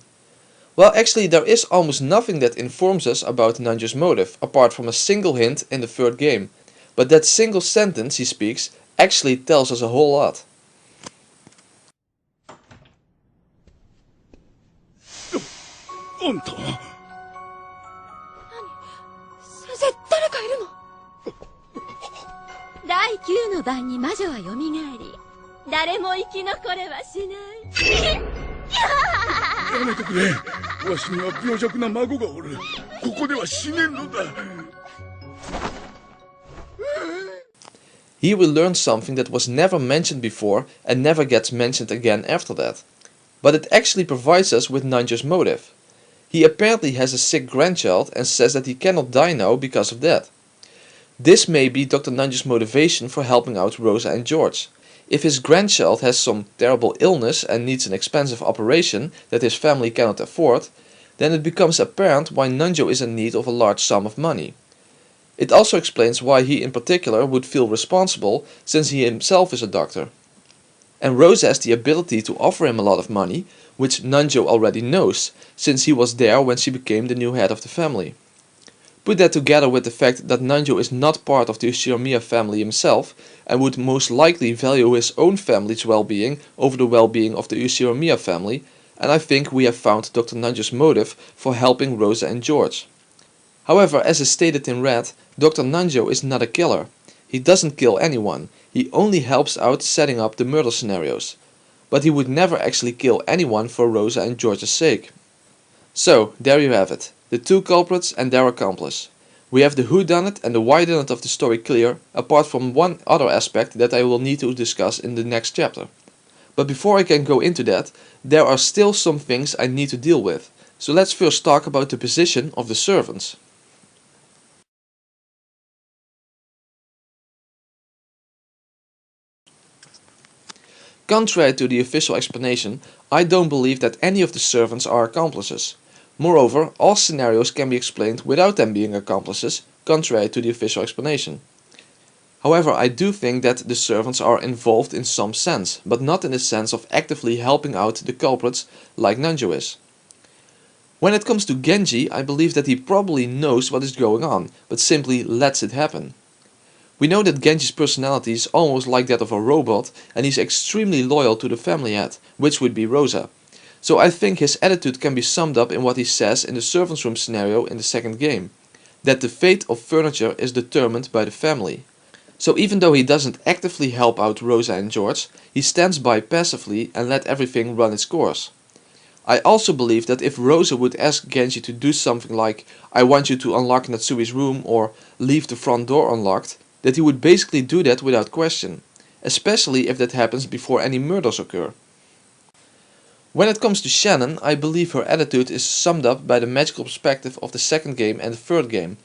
Well, actually there is almost nothing that informs us about Nanjo's motive, apart from a single hint in the third game. But that single sentence he speaks actually tells us a whole lot. あんた先生、誰かいるの？第9の晩に魔女は蘇り、誰も生き残れはしない。やめてくれ。わしには病弱な孫がおる。ここでは死ねんのだ。Here we learn something that was never mentioned before and never gets mentioned again after that. But it actually provides us with Nanjo's motive. He apparently has a sick grandchild and says that he cannot die now because of that. This may be Dr. Nanjo's motivation for helping out Rosa and George. If his grandchild has some terrible illness and needs an expensive operation that his family cannot afford, then it becomes apparent why Nanjo is in need of a large sum of money. It also explains why he in particular would feel responsible, since he himself is a doctor. And Rosa has the ability to offer him a lot of money, which Nanjo already knows, since he was there when she became the new head of the family. Put that together with the fact that Nanjo is not part of the Uchiromiya family himself, and would most likely value his own family's well-being over the well-being of the Uchiromiya family, and I think we have found Dr. Nanjo's motive for helping Rosa and George. However, as is stated in red, Dr. Nanjo is not a killer. He doesn't kill anyone, he only helps out setting up the murder scenarios. But he would never actually kill anyone for Rosa and George's sake. So, there you have it, the two culprits and their accomplice. We have the whodunit and the whydunit of the story clear, apart from one other aspect that I will need to discuss in the next chapter. But before I can go into that, there are still some things I need to deal with. So let's first talk about the position of the servants. Contrary to the official explanation, I don't believe that any of the servants are accomplices. Moreover, all scenarios can be explained without them being accomplices, contrary to the official explanation. However, I do think that the servants are involved in some sense, but not in the sense of actively helping out the culprits like Nanjo is. When it comes to Genji, I believe that he probably knows what is going on, but simply lets it happen. We know that Genji's personality is almost like that of a robot, and he's extremely loyal to the family head, which would be Rosa. So I think his attitude can be summed up in what he says in the servants' room scenario in the second game, that the fate of furniture is determined by the family. So even though he doesn't actively help out Rosa and George, he stands by passively and let everything run its course. I also believe that if Rosa would ask Genji to do something like, "I want you to unlock Natsui's room" or "leave the front door unlocked," that he would basically do that without question, especially if that happens before any murders occur. When it comes to Shannon, I believe her attitude is summed up by the magical perspective of the second game and the third game.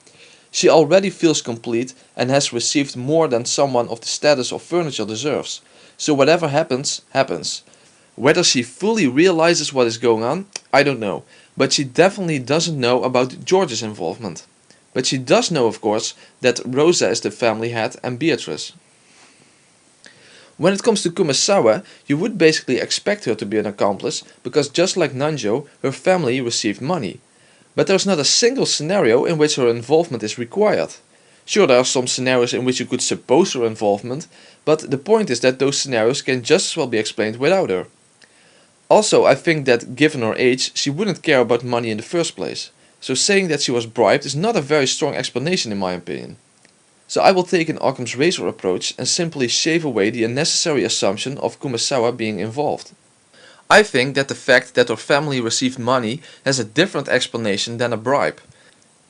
She already feels complete and has received more than someone of the status of furniture deserves, so whatever happens, happens. Whether she fully realizes what is going on, I don't know, but she definitely doesn't know about George's involvement. But she does know, of course, that Rosa is the family head and Beatrice. When it comes to Kumasawa, you would basically expect her to be an accomplice, because just like Nanjo, her family received money. But there's not a single scenario in which her involvement is required. Sure, there are some scenarios in which you could suppose her involvement, but the point is that those scenarios can just as well be explained without her. Also, I think that given her age, she wouldn't care about money in the first place. So saying that she was bribed is not a very strong explanation in my opinion. So I will take an Occam's razor approach and simply shave away the unnecessary assumption of Kumasawa being involved. I think that the fact that her family received money has a different explanation than a bribe.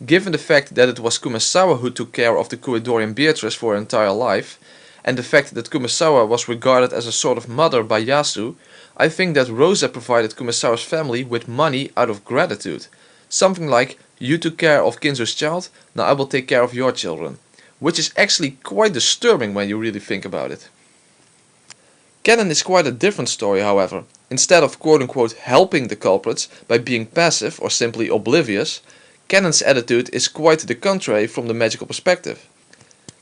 Given the fact that it was Kumasawa who took care of the Kuidorian Beatrice for her entire life, and the fact that Kumasawa was regarded as a sort of mother by Yasu, I think that Rosa provided Kumasawa's family with money out of gratitude. Something like, you took care of Kinzo's child, now I will take care of your children. Which is actually quite disturbing when you really think about it. Canon is quite a different story, however. Instead of quote-unquote helping the culprits by being passive or simply oblivious, Canon's attitude is quite the contrary from the magical perspective.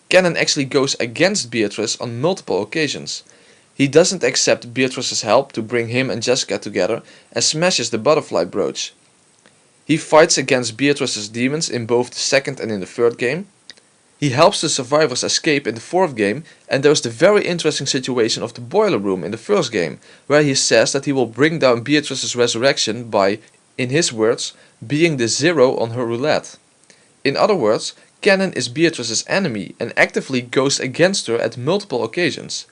Canon actually goes against Beatrice on multiple occasions. He doesn't accept Beatrice's help to bring him and Jessica together and smashes the butterfly brooch. He fights against Beatrice's demons in both the second and in the third game. He helps the survivors escape in the fourth game, and there's the very interesting situation of the boiler room in the first game, where he says that he will bring down Beatrice's resurrection by, in his words, being the zero on her roulette. In other words, Canon is Beatrice's enemy and actively goes against her at multiple occasions.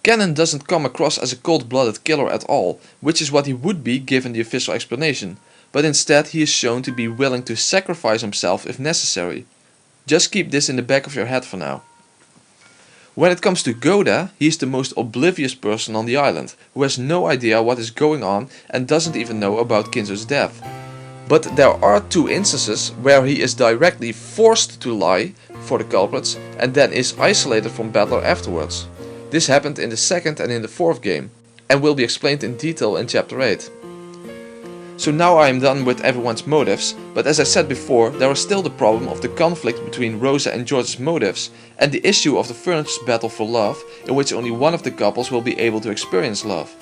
Canon doesn't come across as a cold-blooded killer at all, which is what he would be given the official explanation, but instead he is shown to be willing to sacrifice himself if necessary. Just keep this in the back of your head for now. When it comes to Goda, he is the most oblivious person on the island, who has no idea what is going on and doesn't even know about Kinzo's death. But there are two instances where he is directly forced to lie for the culprits and then is isolated from Battler afterwards. This happened in the second and in the fourth game, and will be explained in detail in chapter 8. So now I am done with everyone's motives, but as I said before, there is still the problem of the conflict between Rosa and George's motives, and the issue of the furnace battle for love, in which only one of the couples will be able to experience love.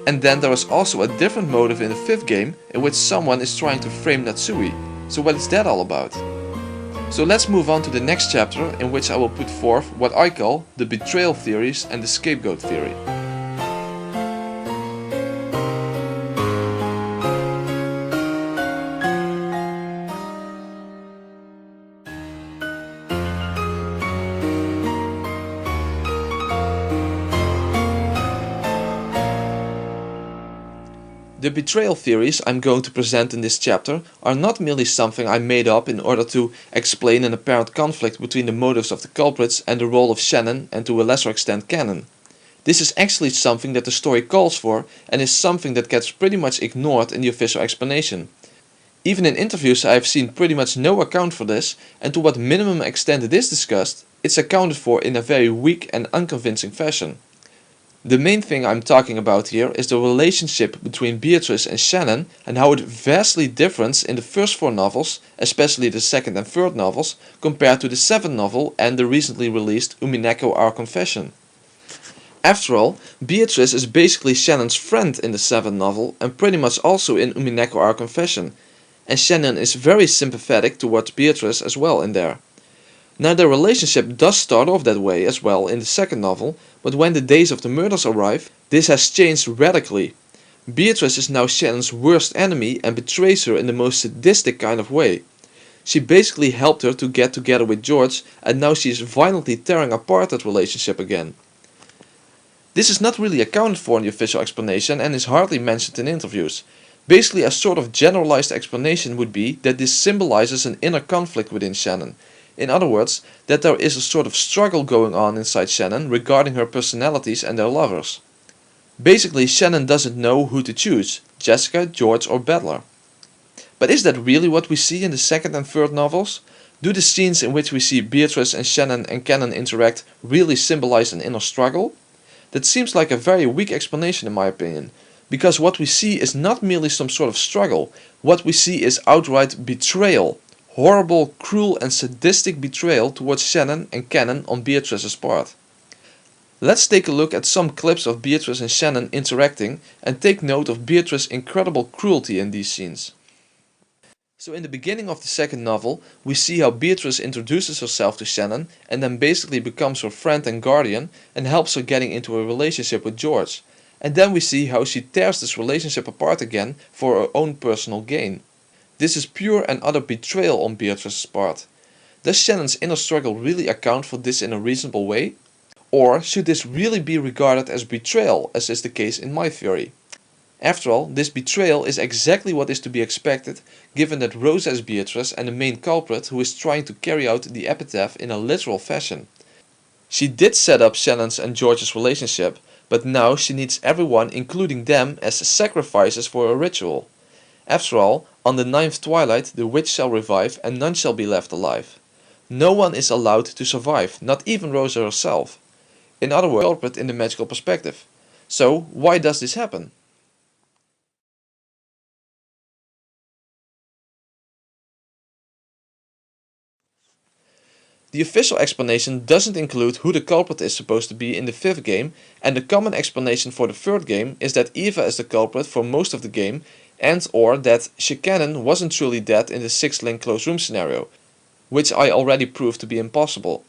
And then there is also a different motive in the fifth game, in which someone is trying to frame Natsui. So what is that all about? So let's move on to the next chapter, in which I will put forth what I call the betrayal theories and the scapegoat theory. The betrayal theories I'm going to present in this chapter are not merely something I made up in order to explain an apparent conflict between the motives of the culprits and the role of Shannon and to a lesser extent Canon. This is actually something that the story calls for and is something that gets pretty much ignored in the official explanation. Even in interviews I have seen pretty much no account for this, and to what minimum extent it is discussed, it's accounted for in a very weak and unconvincing fashion. The main thing I'm talking about here is the relationship between Beatrice and Shannon and how it vastly differs in the first four novels, especially the second and third novels, compared to the seventh novel and the recently released Umineko Our Confession. After all, Beatrice is basically Shannon's friend in the seventh novel and pretty much also in Umineko Our Confession, and Shannon is very sympathetic towards Beatrice as well in there. Now their relationship does start off that way as well in the second novel, but when the days of the murders arrive, this has changed radically. Beatrice is now Shannon's worst enemy and betrays her in the most sadistic kind of way. She basically helped her to get together with George, and now she is violently tearing apart that relationship again. This is not really accounted for in the official explanation and is hardly mentioned in interviews. Basically, a sort of generalized explanation would be that this symbolizes an inner conflict within Shannon. In other words, that there is a sort of struggle going on inside Shannon regarding her personalities and their lovers. Basically, Shannon doesn't know who to choose, Jessica, George or Battler. But is that really what we see in the second and third novels? Do the scenes in which we see Beatrice and Shannon and Canon interact really symbolize an inner struggle? That seems like a very weak explanation in my opinion, because what we see is not merely some sort of struggle, what we see is outright betrayal. Horrible, cruel and sadistic betrayal towards Shannon and Canon on Beatrice's part. Let's take a look at some clips of Beatrice and Shannon interacting and take note of Beatrice's incredible cruelty in these scenes. So in the beginning of the second novel, we see how Beatrice introduces herself to Shannon and then basically becomes her friend and guardian and helps her getting into a relationship with George. And then we see how she tears this relationship apart again for her own personal gain. This is pure and utter betrayal on Beatrice's part. Does Shannon's inner struggle really account for this in a reasonable way? Or should this really be regarded as betrayal, as is the case in my theory? After all, this betrayal is exactly what is to be expected, given that Rosa is Beatrice and the main culprit who is trying to carry out the epitaph in a literal fashion. She did set up Shannon's and George's relationship, but now she needs everyone, including them, as sacrifices for a ritual. After all, on the 9th twilight the witch shall revive and none shall be left alive. No one is allowed to survive, not even Rosa herself. In other words, the culprit in the magical perspective. So, why does this happen? The official explanation doesn't include who the culprit is supposed to be in the 5th game, and the common explanation for the 3rd game is that Eva is the culprit for most of the game, and or that Shannon wasn't truly dead in the 6th link closed room scenario, which I already proved to be impossible.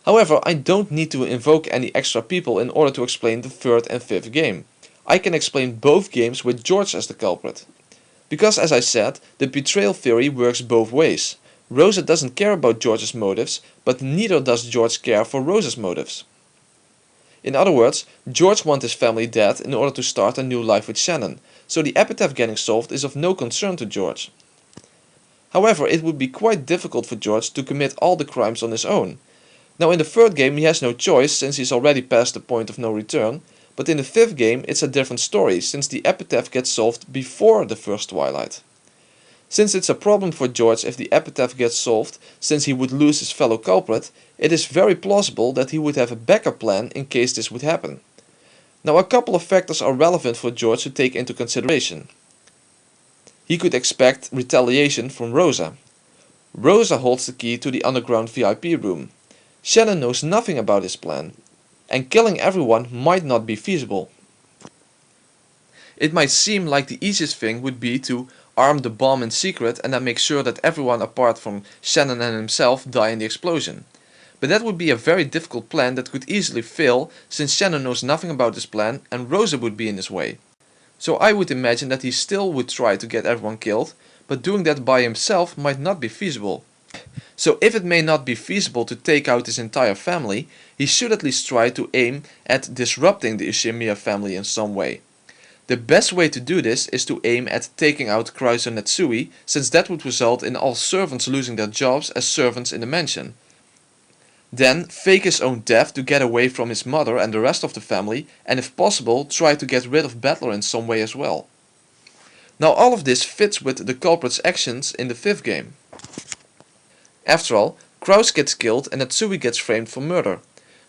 However, I don't need to invoke any extra people in order to explain the 3rd and 5th game. I can explain both games with George as the culprit. Because as I said, the betrayal theory works both ways. Rosa doesn't care about George's motives, but neither does George care for Rosa's motives. In other words, George wants his family dead in order to start a new life with Shannon, so the epitaph getting solved is of no concern to George. However, it would be quite difficult for George to commit all the crimes on his own. Now in the 3rd game he has no choice since he's already past the point of no return, but in the 5th game it's a different story since the epitaph gets solved before the 1st twilight. Since it's a problem for George if the epitaph gets solved, since he would lose his fellow culprit, it is very plausible that he would have a backup plan in case this would happen. Now a couple of factors are relevant for George to take into consideration. He could expect retaliation from Rosa. Rosa holds the key to the underground VIP room. Shannon knows nothing about his plan, and killing everyone might not be feasible. It might seem like the easiest thing would be to arm the bomb in secret and then make sure that everyone apart from Shannon and himself die in the explosion. But that would be a very difficult plan that could easily fail since Shannon knows nothing about this plan and Rosa would be in his way. So I would imagine that he still would try to get everyone killed, but doing that by himself might not be feasible. So if it may not be feasible to take out his entire family, he should at least try to aim at disrupting the Ishimiya family in some way. The best way to do this is to aim at taking out Krauser Natsui, since that would result in all servants losing their jobs as servants in the mansion. Then fake his own death to get away from his mother and the rest of the family, and if possible try to get rid of Battler in some way as well. Now all of this fits with the culprit's actions in the 5th game. After all, Kraus gets killed and Natsui gets framed for murder.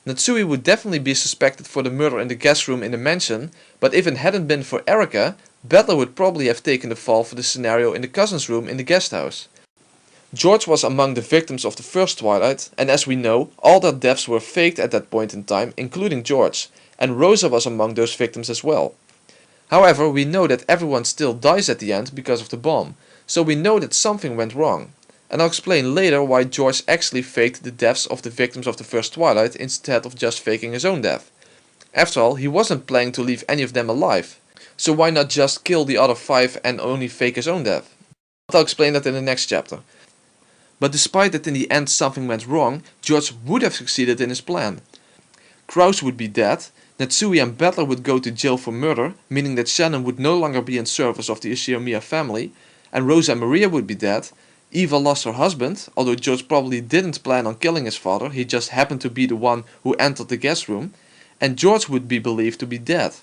Natsui would definitely be suspected for the murder in the guest room in the mansion, but if it hadn't been for Erika, Battler would probably have taken the fall for the scenario in the cousin's room in the guest house. George was among the victims of the 1st twilight, and as we know, all their deaths were faked at that point in time, including George, and Rosa was among those victims as well. However, we know that everyone still dies at the end because of the bomb, so we know that something went wrong. And I'll explain later why George actually faked the deaths of the victims of the 1st twilight instead of just faking his own death. After all, he wasn't planning to leave any of them alive, so why not just kill the other 5 and only fake his own death? But I'll explain that in the next chapter. But despite that in the end something went wrong, George would have succeeded in his plan. Kraus would be dead, Natsui and Battler would go to jail for murder, meaning that Shannon would no longer be in service of the Ishimiya family, and Rosa and Maria would be dead. Eva lost her husband, although George probably didn't plan on killing his father, he just happened to be the one who entered the guest room, and George would be believed to be dead.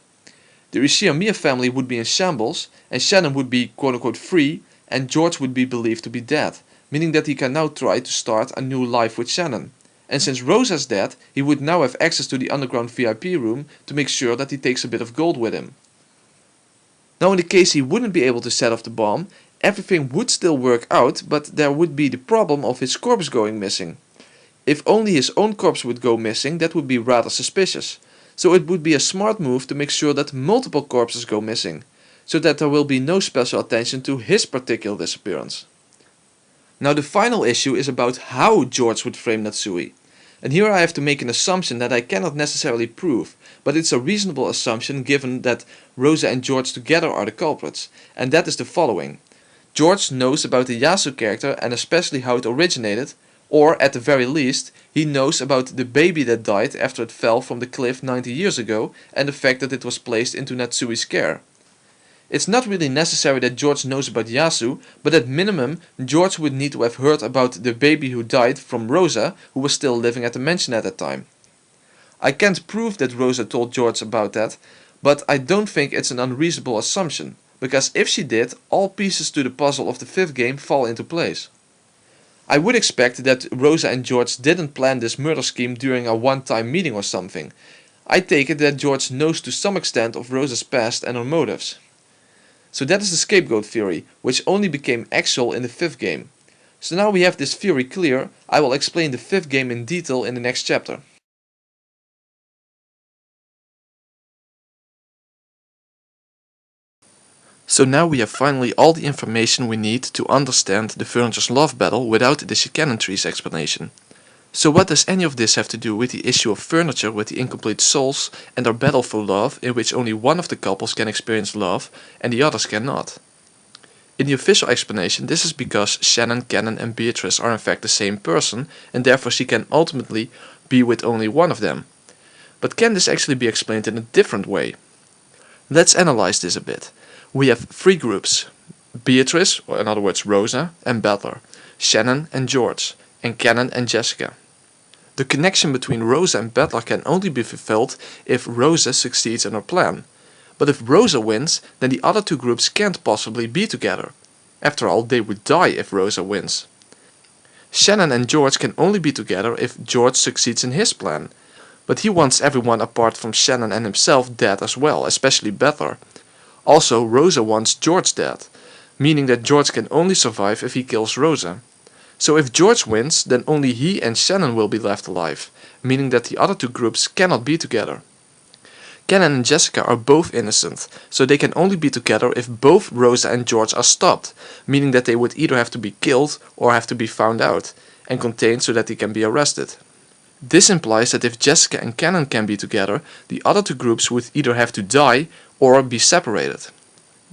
The Ishimiya family would be in shambles, and Shannon would be quote-unquote free, and George would be believed to be dead, meaning that he can now try to start a new life with Shannon. And since Rosa's dead, he would now have access to the underground VIP room to make sure that he takes a bit of gold with him. Now in the case he wouldn't be able to set off the bomb, everything would still work out, but there would be the problem of his corpse going missing. If only his own corpse would go missing, that would be rather suspicious. So it would be a smart move to make sure that multiple corpses go missing, so that there will be no special attention to his particular disappearance. Now the final issue is about how George would frame Natsui. And here I have to make an assumption that I cannot necessarily prove, but it's a reasonable assumption given that Rosa and George together are the culprits, and that is the following. George knows about the Yasu character and especially how it originated, or at the very least, he knows about the baby that died after it fell from the cliff 90 years ago and the fact that it was placed into Natsui's care. It's not really necessary that George knows about Yasu, but at minimum, George would need to have heard about the baby who died from Rosa, who was still living at the mansion at that time. I can't prove that Rosa told George about that, but I don't think it's an unreasonable assumption, because if she did, all pieces to the puzzle of the 5th game fall into place. I would expect that Rosa and George didn't plan this murder scheme during a one-time meeting or something. I take it that George knows to some extent of Rosa's past and her motives. So that is the scapegoat theory, which only became actual in the 5th game. So now we have this theory clear, I will explain the 5th game in detail in the next chapter. So now we have finally all the information we need to understand the furniture's love battle without the Shikanon tree's explanation. So what does any of this have to do with the issue of furniture with the incomplete souls and their battle for love, in which only one of the couples can experience love and the others cannot? In the official explanation, this is because Shannon, Cannon and Beatrice are in fact the same person, and therefore she can ultimately be with only one of them. But can this actually be explained in a different way? Let's analyze this a bit. We have 3 groups: Beatrice, or in other words Rosa, and Butler, Shannon and George, and Cannon and Jessica. The connection between Rosa and Butler can only be fulfilled if Rosa succeeds in her plan. But if Rosa wins, then the other 2 groups can't possibly be together. After all, they would die if Rosa wins. Shannon and George can only be together if George succeeds in his plan. But he wants everyone apart from Shannon and himself dead as well, especially Butler. Also, Rosa wants George dead, meaning that George can only survive if he kills Rosa. So if George wins, then only he and Shannon will be left alive, meaning that the other 2 groups cannot be together. Cannon and Jessica are both innocent, so they can only be together if both Rosa and George are stopped, meaning that they would either have to be killed or have to be found out, and contained so that they can be arrested. This implies that if Jessica and Cannon can be together, the other 2 groups would either have to die or be separated.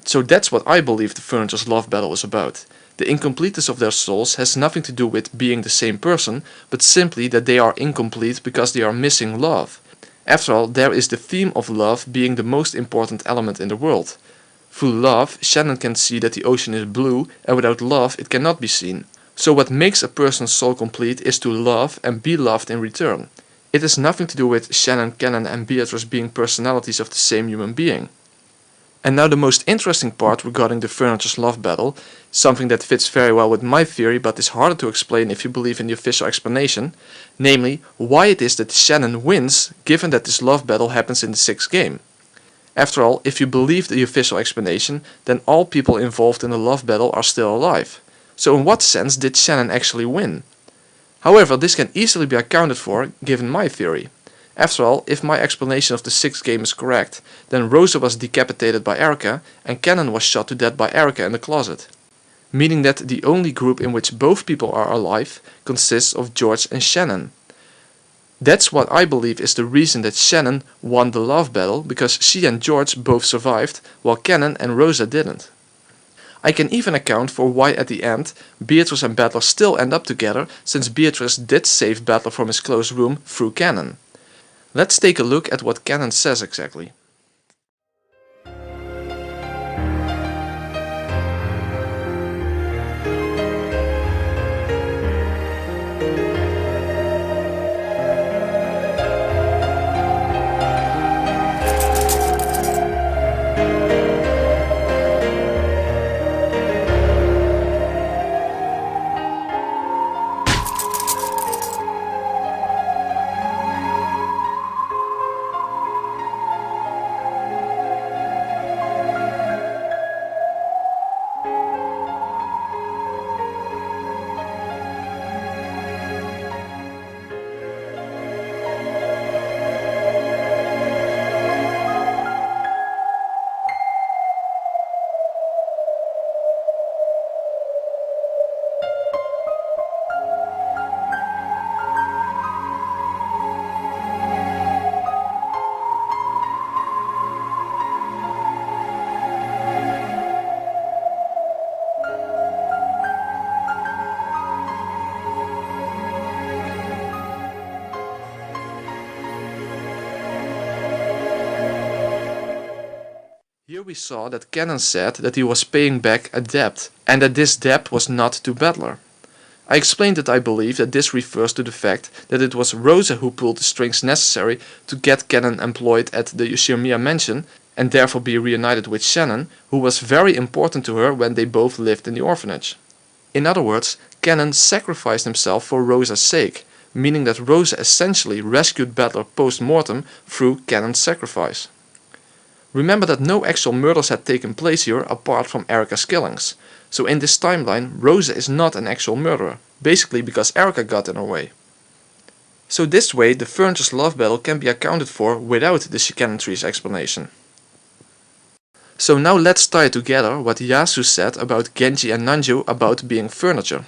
So that's what I believe the furniture's love battle is about. The incompleteness of their souls has nothing to do with being the same person, but simply that they are incomplete because they are missing love. After all, there is the theme of love being the most important element in the world. Through love, Shannon can see that the ocean is blue, and without love it cannot be seen. So what makes a person's soul complete is to love and be loved in return. It has nothing to do with Shannon, Cannon and Beatrice being personalities of the same human being. And now the most interesting part regarding the furniture's love battle, something that fits very well with my theory but is harder to explain if you believe in the official explanation, namely why it is that Shannon wins given that this love battle happens in the 6th game. After all, if you believe the official explanation, then all people involved in the love battle are still alive. So in what sense did Shannon actually win? However, this can easily be accounted for given my theory. After all, if my explanation of the 6th game is correct, then Rosa was decapitated by Erica and Cannon was shot to death by Erica in the closet. Meaning that the only group in which both people are alive consists of George and Shannon. That's what I believe is the reason that Shannon won the love battle, because she and George both survived while Cannon and Rosa didn't. I can even account for why at the end Beatrice and Butler still end up together, since Beatrice did save Butler from his closed room through Cannon. Let's take a look at what Cannon says exactly. we saw that Cannon said that he was paying back a debt, and that this debt was not to Battler. I explained that I believe that this refers to the fact that it was Rosa who pulled the strings necessary to get Cannon employed at the Yoshimiya mansion and therefore be reunited with Shannon, who was very important to her when they both lived in the orphanage. In other words, Cannon sacrificed himself for Rosa's sake, meaning that Rosa essentially rescued Battler post-mortem through Cannon's sacrifice. Remember that no actual murders had taken place here apart from Erica's killings, so in this timeline Rosa is not an actual murderer, basically because Erica got in her way. So this way the furniture's love battle can be accounted for without the Shikanon tree's explanation. So now let's tie together what Yasu said about Genji and Nanjo about being furniture.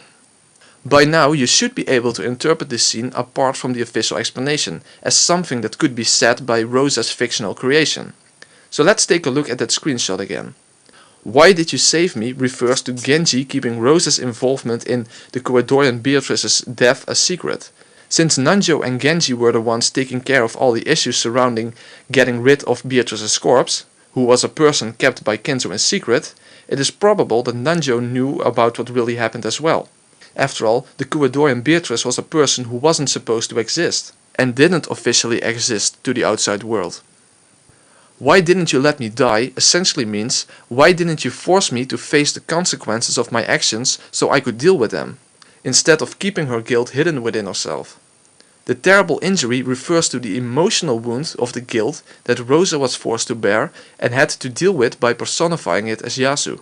By now you should be able to interpret this scene apart from the official explanation, as something that could be said by Rosa's fictional creation. So let's take a look at that screenshot again. Why did you save me refers to Genji keeping Rosa's involvement in the Koedorian Beatrice's death a secret. Since Nanjo and Genji were the ones taking care of all the issues surrounding getting rid of Beatrice's corpse, who was a person kept by Kenzo in secret, it is probable that Nanjo knew about what really happened as well. After all, the Koedorian Beatrice was a person who wasn't supposed to exist, and didn't officially exist to the outside world. Why didn't you let me die essentially means, why didn't you force me to face the consequences of my actions so I could deal with them, instead of keeping her guilt hidden within herself. The terrible injury refers to the emotional wound of the guilt that Rosa was forced to bear and had to deal with by personifying it as Yasu.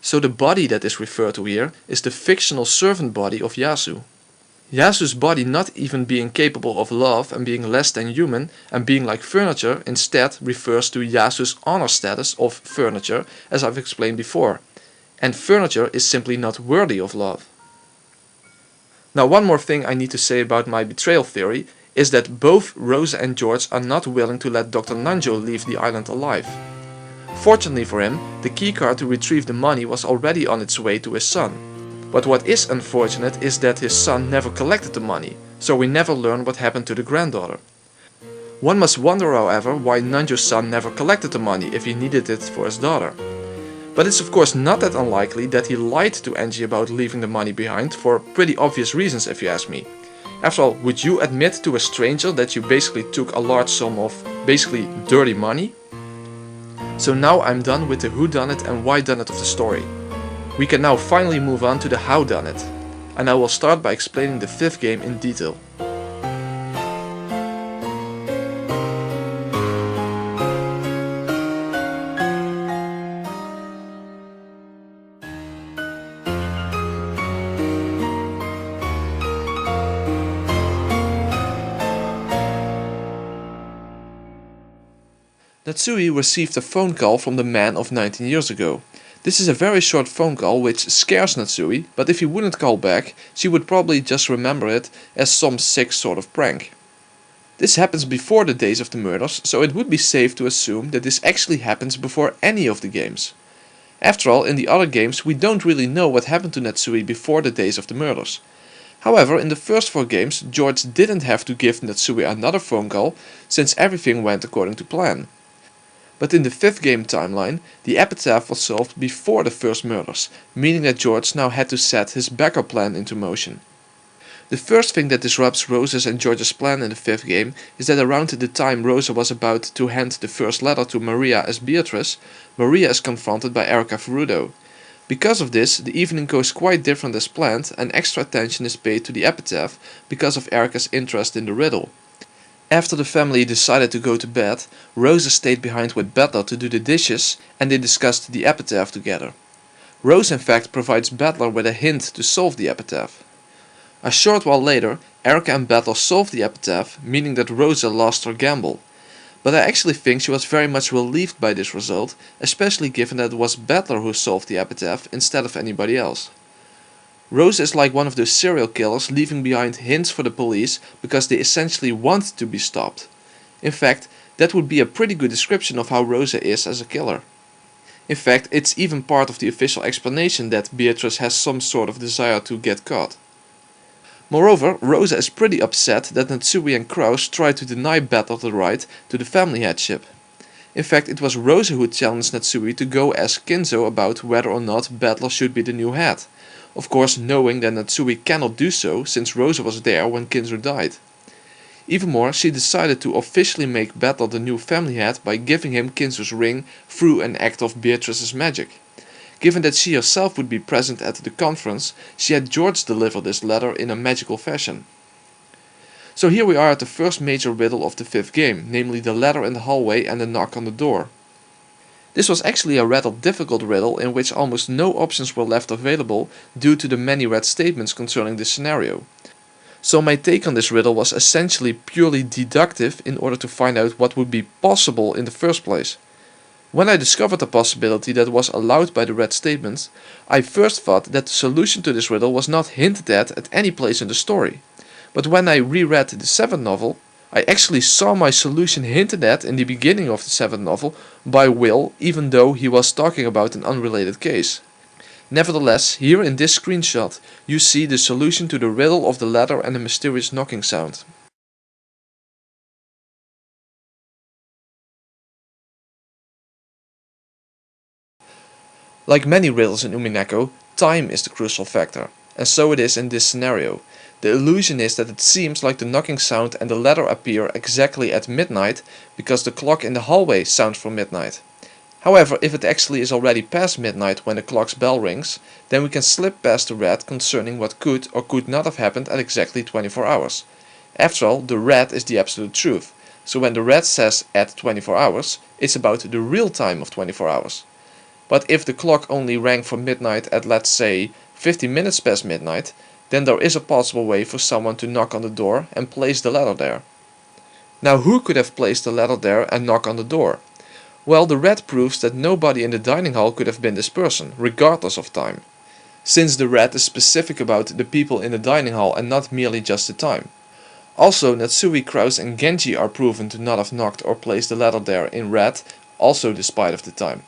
So the body that is referred to here is the fictional servant body of Yasu. Yasu's body not even being capable of love and being less than human and being like furniture instead refers to Yasu's honor status of furniture, as I've explained before. And furniture is simply not worthy of love. Now one more thing I need to say about my betrayal theory is that both Rosa and George are not willing to let Dr. Nanjo leave the island alive. Fortunately for him, the keycard to retrieve the money was already on its way to his son. But what is unfortunate is that his son never collected the money, so we never learn what happened to the granddaughter. One must wonder, however, why Nanjo's son never collected the money if he needed it for his daughter. But it's of course not that unlikely that he lied to Angie about leaving the money behind for pretty obvious reasons if you ask me. After all, would you admit to a stranger that you basically took a large sum of basically dirty money? So now I'm done with the whodunit and whydunit of the story. We can now finally move on to the howdunit, and I will start by explaining the fifth game in detail. Natsui received a phone call from the man of 19 years ago. This is a very short phone call which scares Natsui, but if he wouldn't call back, she would probably just remember it as some sick sort of prank. This happens before the days of the murders, so it would be safe to assume that this actually happens before any of the games. After all, in the other games we don't really know what happened to Natsui before the days of the murders. However, in the first 4 games, George didn't have to give Natsui another phone call, since everything went according to plan. But in the 5th game timeline, the epitaph was solved before the first murders, meaning that George now had to set his backup plan into motion. The first thing that disrupts Rosa's and George's plan in the 5th game is that around the time Rosa was about to hand the first letter to Maria as Beatrice, Maria is confronted by Erica Furudo. Because of this, the evening goes quite different as planned and extra attention is paid to the epitaph because of Erica's interest in the riddle. After the family decided to go to bed, Rosa stayed behind with Battler to do the dishes and they discussed the epitaph together. Rose in fact provides Battler with a hint to solve the epitaph. A short while later, Erica and Battler solved the epitaph, meaning that Rosa lost her gamble. But I actually think she was very much relieved by this result, especially given that it was Battler who solved the epitaph instead of anybody else. Rosa is like one of those serial killers leaving behind hints for the police because they essentially want to be stopped. In fact, that would be a pretty good description of how Rosa is as a killer. In fact, it's even part of the official explanation that Beatrice has some sort of desire to get caught. Moreover, Rosa is pretty upset that Natsui and Kraus try to deny Battler the right to the family headship. In fact, it was Rosa who challenged Natsui to go ask Kinzo about whether or not Battler should be the new head. Of course, knowing that Natsui cannot do so since Rosa was there when Kinzo died. Even more, she decided to officially make Battler the new family head by giving him Kinzo's ring through an act of Beatrice's magic. Given that she herself would be present at the conference, she had George deliver this letter in a magical fashion. So here we are at the first major riddle of the 5th game, namely the letter in the hallway and the knock on the door. This was actually a rather difficult riddle in which almost no options were left available due to the many red statements concerning this scenario. So my take on this riddle was essentially purely deductive in order to find out what would be possible in the first place. When I discovered a possibility that was allowed by the red statements, I first thought that the solution to this riddle was not hinted at any place in the story. But when I reread the 7th novel, I actually saw my solution hinted at in the beginning of the 7th novel by Will, even though he was talking about an unrelated case. Nevertheless, here in this screenshot, you see the solution to the riddle of the letter and the mysterious knocking sound. Like many riddles in Umineko, time is the crucial factor, and so it is in this scenario. The illusion is that it seems like the knocking sound and the letter appear exactly at midnight because the clock in the hallway sounds for midnight. However, if it actually is already past midnight when the clock's bell rings, then we can slip past the red concerning what could or could not have happened at exactly 24 hours. After all, the red is the absolute truth, so when the red says at 24 hours, it's about the real time of 24 hours. But if the clock only rang for midnight at, let's say, 15 minutes past midnight, then there is a possible way for someone to knock on the door and place the letter there. Now, who could have placed the letter there and knock on the door? Well, the red proves that nobody in the dining hall could have been this person, regardless of time, since the red is specific about the people in the dining hall and not merely just the time. Also, Natsui, Kraus and Genji are proven to not have knocked or placed the letter there in red, also despite of the time.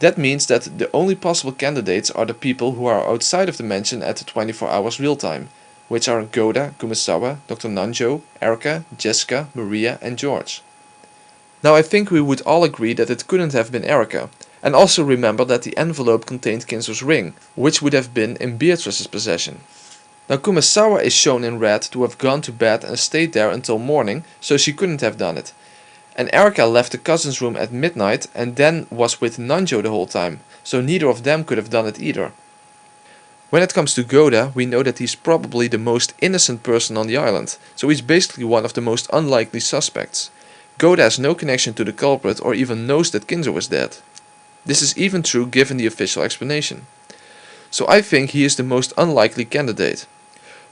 That means that the only possible candidates are the people who are outside of the mansion at 24 hours real time, which are Goda, Kumasawa, Dr. Nanjo, Erika, Jessica, Maria and George. Now I think we would all agree that it couldn't have been Erika, and also remember that the envelope contained Kinzo's ring, which would have been in Beatrice's possession. Now Kumasawa is shown in red to have gone to bed and stayed there until morning, so she couldn't have done it. And Erika left the cousin's room at midnight and then was with Nanjo the whole time, so neither of them could have done it either. When it comes to Goda, we know that he's probably the most innocent person on the island, so he's basically one of the most unlikely suspects. Goda has no connection to the culprit or even knows that Kinzo is dead. This is even true given the official explanation. So I think he is the most unlikely candidate.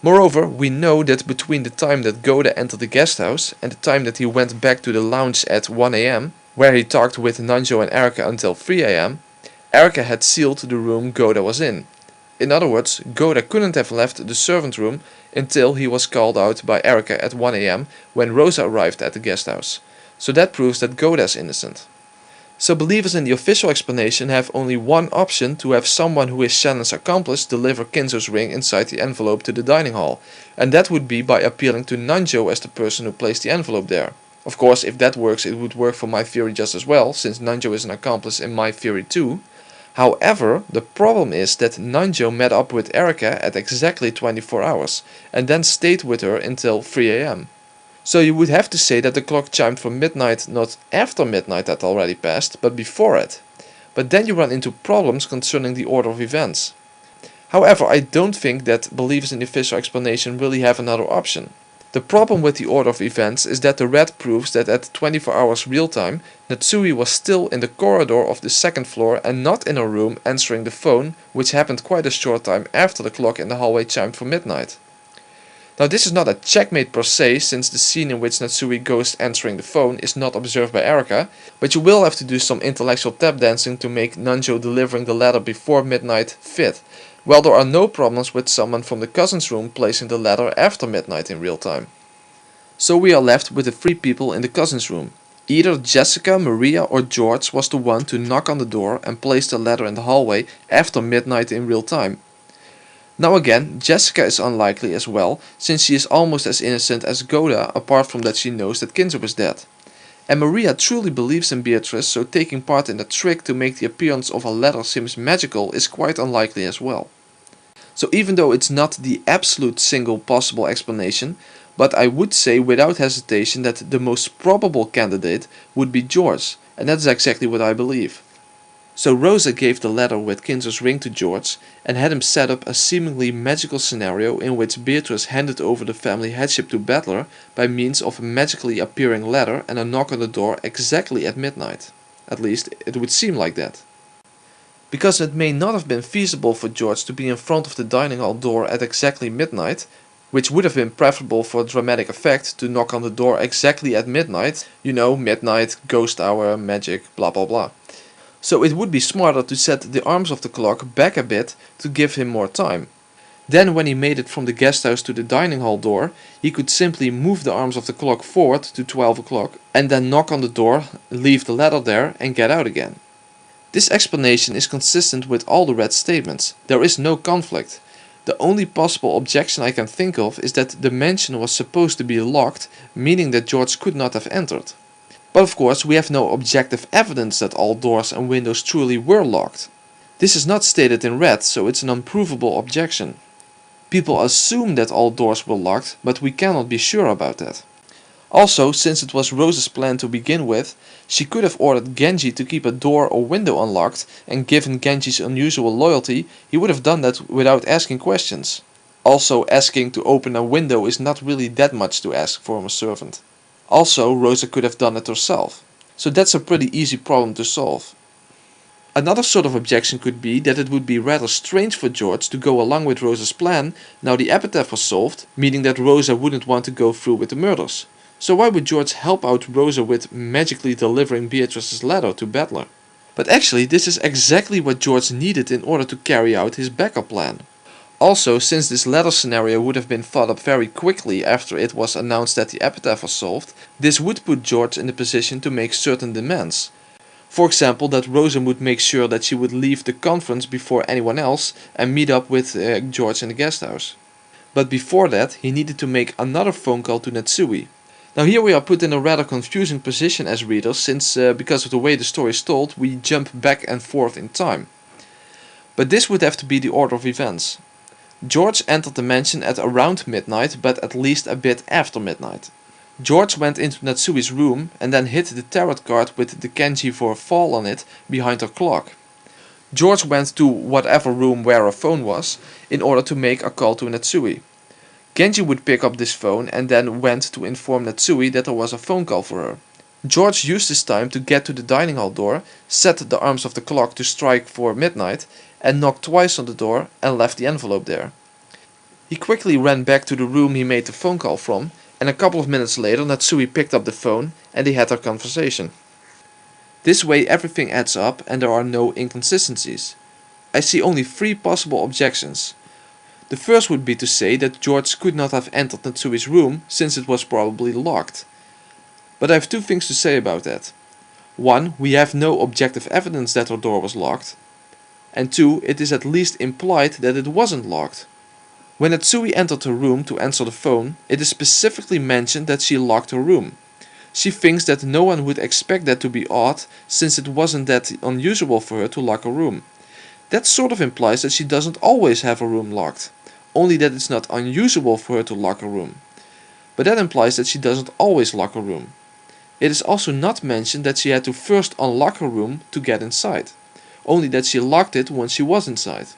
Moreover, we know that between the time that Goda entered the guest house and the time that he went back to the lounge at 1 AM, where he talked with Nanjo and Erika until 3 AM, Erika had sealed the room Goda was in. In other words, Goda couldn't have left the servant room until he was called out by Erika at 1 AM when Rosa arrived at the guest house. So that proves that Goda is innocent. So believers in the official explanation have only one option to have someone who is Shannon's accomplice deliver Kinzo's ring inside the envelope to the dining hall, and that would be by appealing to Nanjo as the person who placed the envelope there. Of course, if that works, it would work for my theory just as well, since Nanjo is an accomplice in my theory too. However, the problem is that Nanjo met up with Erika at exactly 24 hours, and then stayed with her until 3 AM. So you would have to say that the clock chimed for midnight not after midnight had already passed, but before it. But then you run into problems concerning the order of events. However, I don't think that believers in the official explanation really have another option. The problem with the order of events is that the red proves that at 24 hours real time, Natsui was still in the corridor of the 2nd floor and not in her room answering the phone, which happened quite a short time after the clock in the hallway chimed for midnight. Now this is not a checkmate per se, since the scene in which Natsui goes answering the phone is not observed by Erika, but you will have to do some intellectual tap dancing to make Nanjo delivering the letter before midnight fit, while there are no problems with someone from the cousin's room placing the letter after midnight in real time. So we are left with the 3 people in the cousin's room. Either Jessica, Maria or George was the one to knock on the door and place the letter in the hallway after midnight in real time. Now again, Jessica is unlikely as well, since she is almost as innocent as Goda, apart from that she knows that Kinzo is dead. And Maria truly believes in Beatrice, so taking part in a trick to make the appearance of a letter seem magical is quite unlikely as well. So even though it's not the absolute single possible explanation, but I would say without hesitation that the most probable candidate would be George, and that's exactly what I believe. So Rosa gave the letter with Kinzo's ring to George and had him set up a seemingly magical scenario in which Beatrice handed over the family headship to Battler by means of a magically appearing letter and a knock on the door exactly at midnight. At least it would seem like that. Because it may not have been feasible for George to be in front of the dining hall door at exactly midnight, which would have been preferable for dramatic effect to knock on the door exactly at midnight, you know, midnight, ghost hour, magic, blah blah blah. So it would be smarter to set the arms of the clock back a bit to give him more time. Then when he made it from the guest house to the dining hall door, he could simply move the arms of the clock forward to 12 o'clock and then knock on the door, leave the letter there and get out again. This explanation is consistent with all the red statements. There is no conflict. The only possible objection I can think of is that the mansion was supposed to be locked, meaning that George could not have entered. But of course we have no objective evidence that all doors and windows truly were locked. This is not stated in red, so it's an unprovable objection. People assume that all doors were locked, but we cannot be sure about that. Also, since it was Rosa's plan to begin with, she could have ordered Genji to keep a door or window unlocked, and given Genji's unusual loyalty, he would have done that without asking questions. Also, asking to open a window is not really that much to ask from a servant. Also, Rosa could have done it herself. So that's a pretty easy problem to solve. Another sort of objection could be that it would be rather strange for George to go along with Rosa's plan now the epitaph was solved, meaning that Rosa wouldn't want to go through with the murders. So why would George help out Rosa with magically delivering Beatrice's letter to Battler? But actually this is exactly what George needed in order to carry out his backup plan. Also, since this letter scenario would have been thought up very quickly after it was announced that the epitaph was solved, this would put George in the position to make certain demands. For example, that Rosa would make sure that she would leave the conference before anyone else and meet up with George in the guest house. But before that, he needed to make another phone call to Natsui. Now here we are put in a rather confusing position as readers, since because of the way the story is told, we jump back and forth in time. But this would have to be the order of events. George entered the mansion at around midnight, but at least a bit after midnight. George went into Natsui's room and then hid the tarot card with the kanji for a fall on it behind her clock. George went to whatever room where her phone was in order to make a call to Natsui. Genji would pick up this phone and then went to inform Natsui that there was a phone call for her. George used this time to get to the dining hall door, set the arms of the clock to strike for midnight, and knocked twice on the door and left the envelope there. He quickly ran back to the room he made the phone call from, and a couple of minutes later Natsui picked up the phone and they had their conversation. This way everything adds up and there are no inconsistencies. I see only 3 possible objections. The first would be to say that George could not have entered Natsui's room since it was probably locked. But I have 2 things to say about that. 1. We have no objective evidence that her door was locked. And 2. It is at least implied that it wasn't locked. When Natsui entered her room to answer the phone, it is specifically mentioned that she locked her room. She thinks that no one would expect that to be odd, since it wasn't that unusual for her to lock her room. That sort of implies that she doesn't always have her room locked, only that it's not unusual for her to lock her room. But that implies that she doesn't always lock her room. It is also not mentioned that she had to first unlock her room to get inside, only that she locked it once she was inside.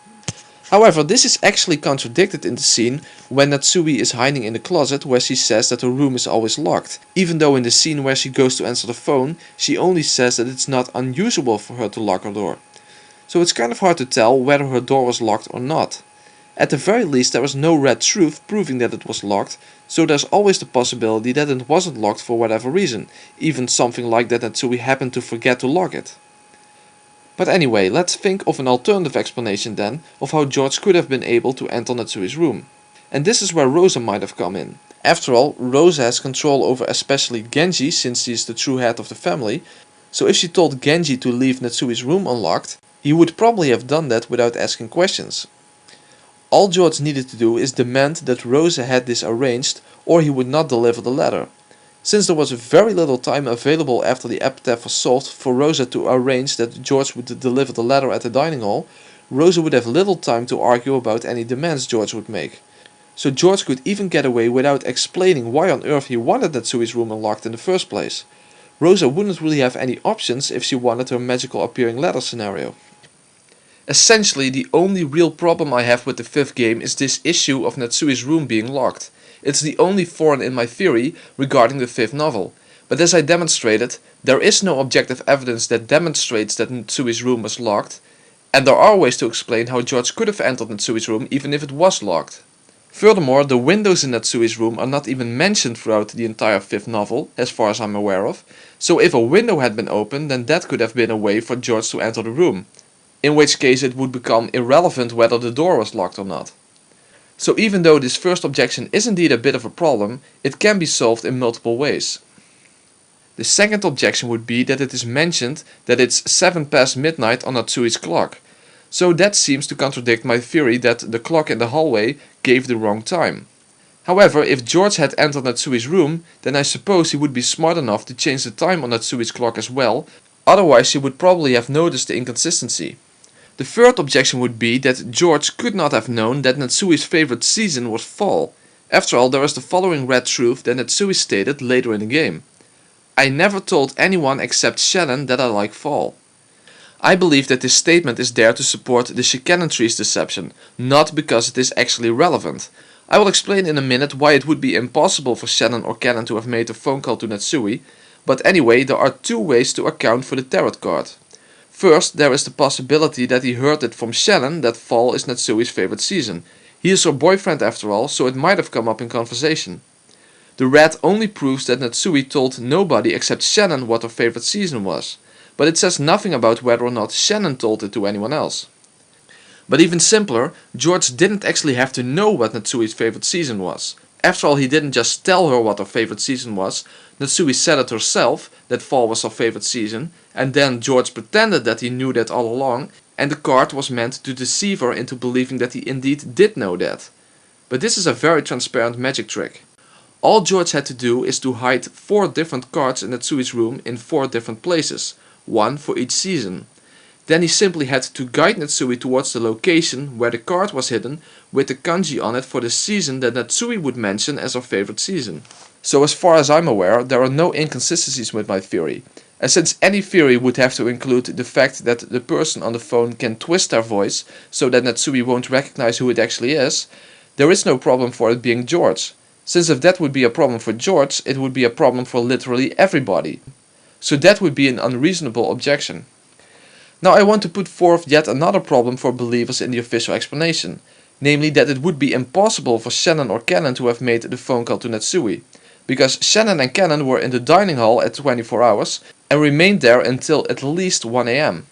However, this is actually contradicted in the scene when Natsui is hiding in the closet where she says that her room is always locked, even though in the scene where she goes to answer the phone, she only says that it's not unusual for her to lock her door. So it's kind of hard to tell whether her door was locked or not. At the very least there was no red truth proving that it was locked, so there's always the possibility that it wasn't locked for whatever reason, even something like that Natsui happened to forget to lock it. But anyway, let's think of an alternative explanation then of how George could have been able to enter Natsui's room. And this is where Rosa might have come in. After all, Rosa has control over especially Genji since she is the true head of the family, so if she told Genji to leave Natsui's room unlocked, he would probably have done that without asking questions. All George needed to do is demand that Rosa had this arranged or he would not deliver the letter. Since there was very little time available after the epitaph was solved for Rosa to arrange that George would deliver the letter at the dining hall, Rosa would have little time to argue about any demands George would make. So George could even get away without explaining why on earth he wanted Natsui's room unlocked in the first place. Rosa wouldn't really have any options if she wanted her magical appearing letter scenario. Essentially, the only real problem I have with the fifth game is this issue of Natsui's room being locked. It's the only thorn in my theory regarding the fifth novel. But as I demonstrated, there is no objective evidence that demonstrates that Natsui's room was locked, and there are ways to explain how George could have entered Natsui's room even if it was locked. Furthermore, the windows in Natsui's room are not even mentioned throughout the entire fifth novel, as far as I'm aware of, so if a window had been open, then that could have been a way for George to enter the room, in which case it would become irrelevant whether the door was locked or not. So even though this first objection is indeed a bit of a problem, it can be solved in multiple ways. The second objection would be that it is mentioned that it's 7 past midnight on Natsui's clock. So that seems to contradict my theory that the clock in the hallway gave the wrong time. However, if George had entered Natsui's room, then I suppose he would be smart enough to change the time on Natsui's clock as well, otherwise he would probably have noticed the inconsistency. The third objection would be that George could not have known that Natsui's favorite season was fall. After all, there is the following red truth that Natsui stated later in the game. I never told anyone except Shannon that I like fall. I believe that this statement is there to support the Shikanon tree's deception, not because it is actually relevant. I will explain in a minute why it would be impossible for Shannon or Cannon to have made a phone call to Natsui, but anyway, there are two ways to account for the tarot card. First, there is the possibility that he heard it from Shannon that fall is Natsui's favorite season. He is her boyfriend after all, so it might have come up in conversation. The red only proves that Natsui told nobody except Shannon what her favorite season was, but it says nothing about whether or not Shannon told it to anyone else. But even simpler, George didn't actually have to know what Natsui's favorite season was. After all, he didn't just tell her what her favorite season was, Natsui said it herself, that fall was her favorite season, and then George pretended that he knew that all along, and the card was meant to deceive her into believing that he indeed did know that. But this is a very transparent magic trick. All George had to do is to hide 4 different cards in Natsui's room in 4 different places, 1 for each season. Then he simply had to guide Natsui towards the location where the card was hidden with the kanji on it for the season that Natsui would mention as her favorite season. So as far as I'm aware, there are no inconsistencies with my theory. And since any theory would have to include the fact that the person on the phone can twist their voice so that Natsui won't recognize who it actually is, there is no problem for it being George. Since if that would be a problem for George, it would be a problem for literally everybody. So that would be an unreasonable objection. Now I want to put forth yet another problem for believers in the official explanation, namely that it would be impossible for Shannon or Cannon to have made the phone call to Natsui, because Shannon and Cannon were in the dining hall at 24 hours and remained there until at least 1 AM.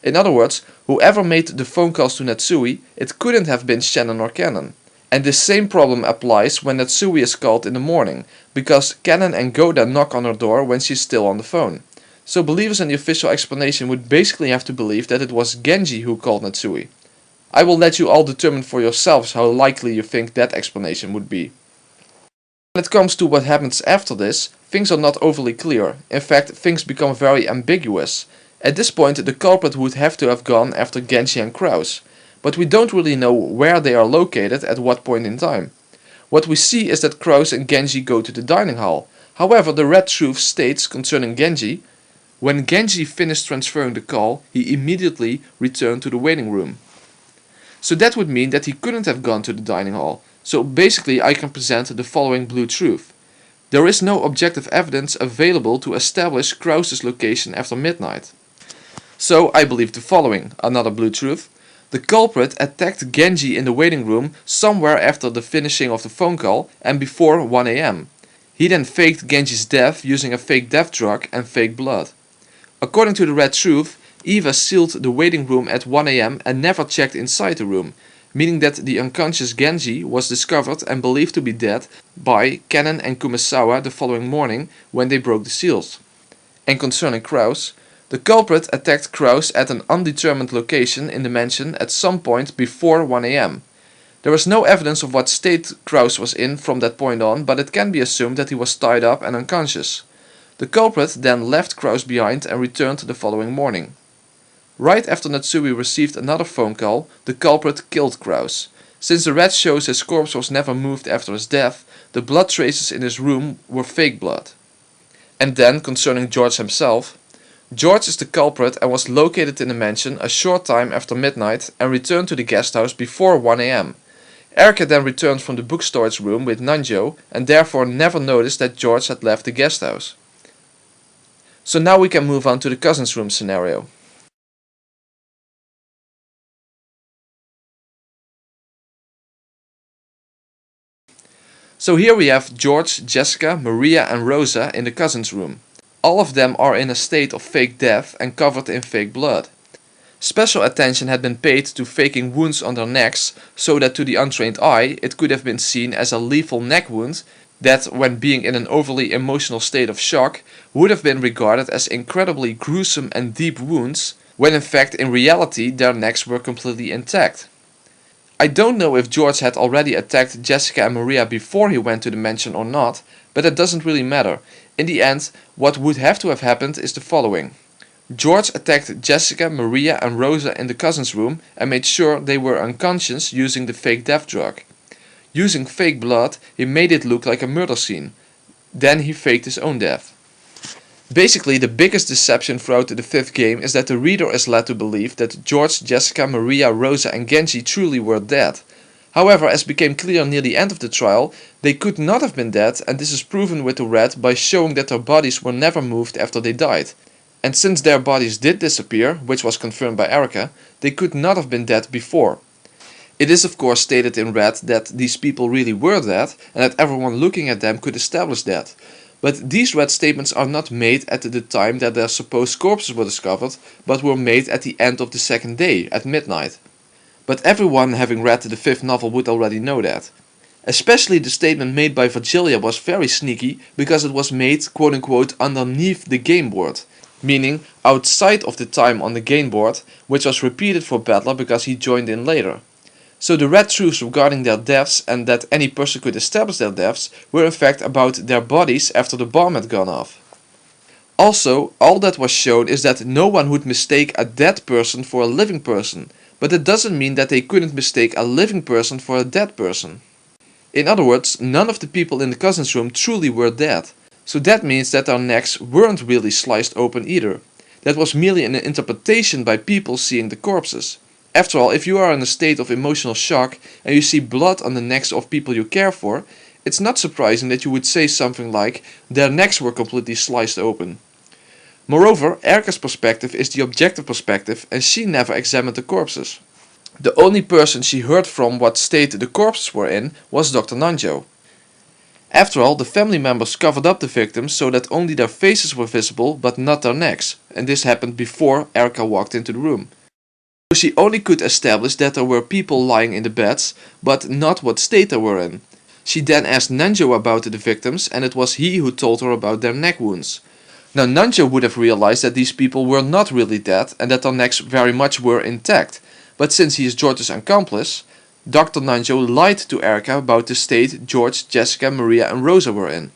In other words, whoever made the phone calls to Natsui, it couldn't have been Shannon or Cannon. And this same problem applies when Natsui is called in the morning, because Cannon and Goda knock on her door when she's still on the phone. So believers in the official explanation would basically have to believe that it was Genji who called Natsui. I will let you all determine for yourselves how likely you think that explanation would be. When it comes to what happens after this, things are not overly clear. In fact, things become very ambiguous. At this point, the culprit would have to have gone after Genji and Kraus, but we don't really know where they are located at what point in time. What we see is that Kraus and Genji go to the dining hall. However, the red truth states concerning Genji, when Genji finished transferring the call, he immediately returned to the waiting room. So that would mean that he couldn't have gone to the dining hall. So basically I can present the following blue truth. There is no objective evidence available to establish Kraus's location after midnight. So I believe the following, another blue truth. The culprit attacked Genji in the waiting room somewhere after the finishing of the phone call and before 1 AM. He then faked Genji's death using a fake death drug and fake blood. According to the red truth, Eva sealed the waiting room at 1 AM and never checked inside the room, meaning that the unconscious Genji was discovered and believed to be dead by Cannon and Kumasawa the following morning when they broke the seals. And concerning Kraus, the culprit attacked Kraus at an undetermined location in the mansion at some point before 1 AM. There is no evidence of what state Krause was in from that point on, but it can be assumed that he was tied up and unconscious. The culprit then left Krause behind and returned the following morning. Right after Natsui received another phone call, the culprit killed Krause. Since the red shows his corpse was never moved after his death, the blood traces in his room were fake blood. And then, concerning George himself, George is the culprit and was located in the mansion a short time after midnight and returned to the guest house before 1 am. Erica then returned from the book storage room with Nanjo and therefore never noticed that George had left the guest house. So now we can move on to the cousin's room scenario. So here we have George, Jessica, Maria and Rosa in the cousin's room. All of them are in a state of fake death and covered in fake blood. Special attention had been paid to faking wounds on their necks so that to the untrained eye it could have been seen as a lethal neck wound that, when being in an overly emotional state of shock, would have been regarded as incredibly gruesome and deep wounds, when in fact in reality their necks were completely intact. I don't know if George had already attacked Jessica and Maria before he went to the mansion or not, but it doesn't really matter. In the end, what would have to have happened is the following. George attacked Jessica, Maria and Rosa in the cousin's room and made sure they were unconscious using the fake death drug. Using fake blood, he made it look like a murder scene. Then he faked his own death. Basically, the biggest deception throughout the fifth game is that the reader is led to believe that George, Jessica, Maria, Rosa and Genji truly were dead. However, as became clear near the end of the trial, they could not have been dead, and this is proven with the red by showing that their bodies were never moved after they died. And since their bodies did disappear, which was confirmed by Erica, they could not have been dead before. It is of course stated in red that these people really were dead and that everyone looking at them could establish that. But these red statements are not made at the time that their supposed corpses were discovered, but were made at the end of the second day, at midnight. But everyone having read the fifth novel would already know that. Especially the statement made by Virgilia was very sneaky because it was made quote-unquote underneath the game board, meaning outside of the time on the game board, which was repeated for Battler because he joined in later. So the red truths regarding their deaths and that any person could establish their deaths were in fact about their bodies after the bomb had gone off. Also, all that was shown is that no one would mistake a dead person for a living person, but it doesn't mean that they couldn't mistake a living person for a dead person. In other words, none of the people in the cousin's room truly were dead, so that means that their necks weren't really sliced open either. That was merely an interpretation by people seeing the corpses. After all, if you are in a state of emotional shock and you see blood on the necks of people you care for, it's not surprising that you would say something like, their necks were completely sliced open. Moreover, Erica's perspective is the objective perspective and she never examined the corpses. The only person she heard from what state the corpses were in was Dr. Nanjo. After all, the family members covered up the victims so that only their faces were visible but not their necks, and this happened before Erica walked into the room. So she only could establish that there were people lying in the beds, but not what state they were in. She then asked Nanjo about the victims and it was he who told her about their neck wounds. Now Nanjo would have realized that these people were not really dead and that their necks very much were intact, but since he is George's accomplice, Dr. Nanjo lied to Erica about the state George, Jessica, Maria and Rosa were in.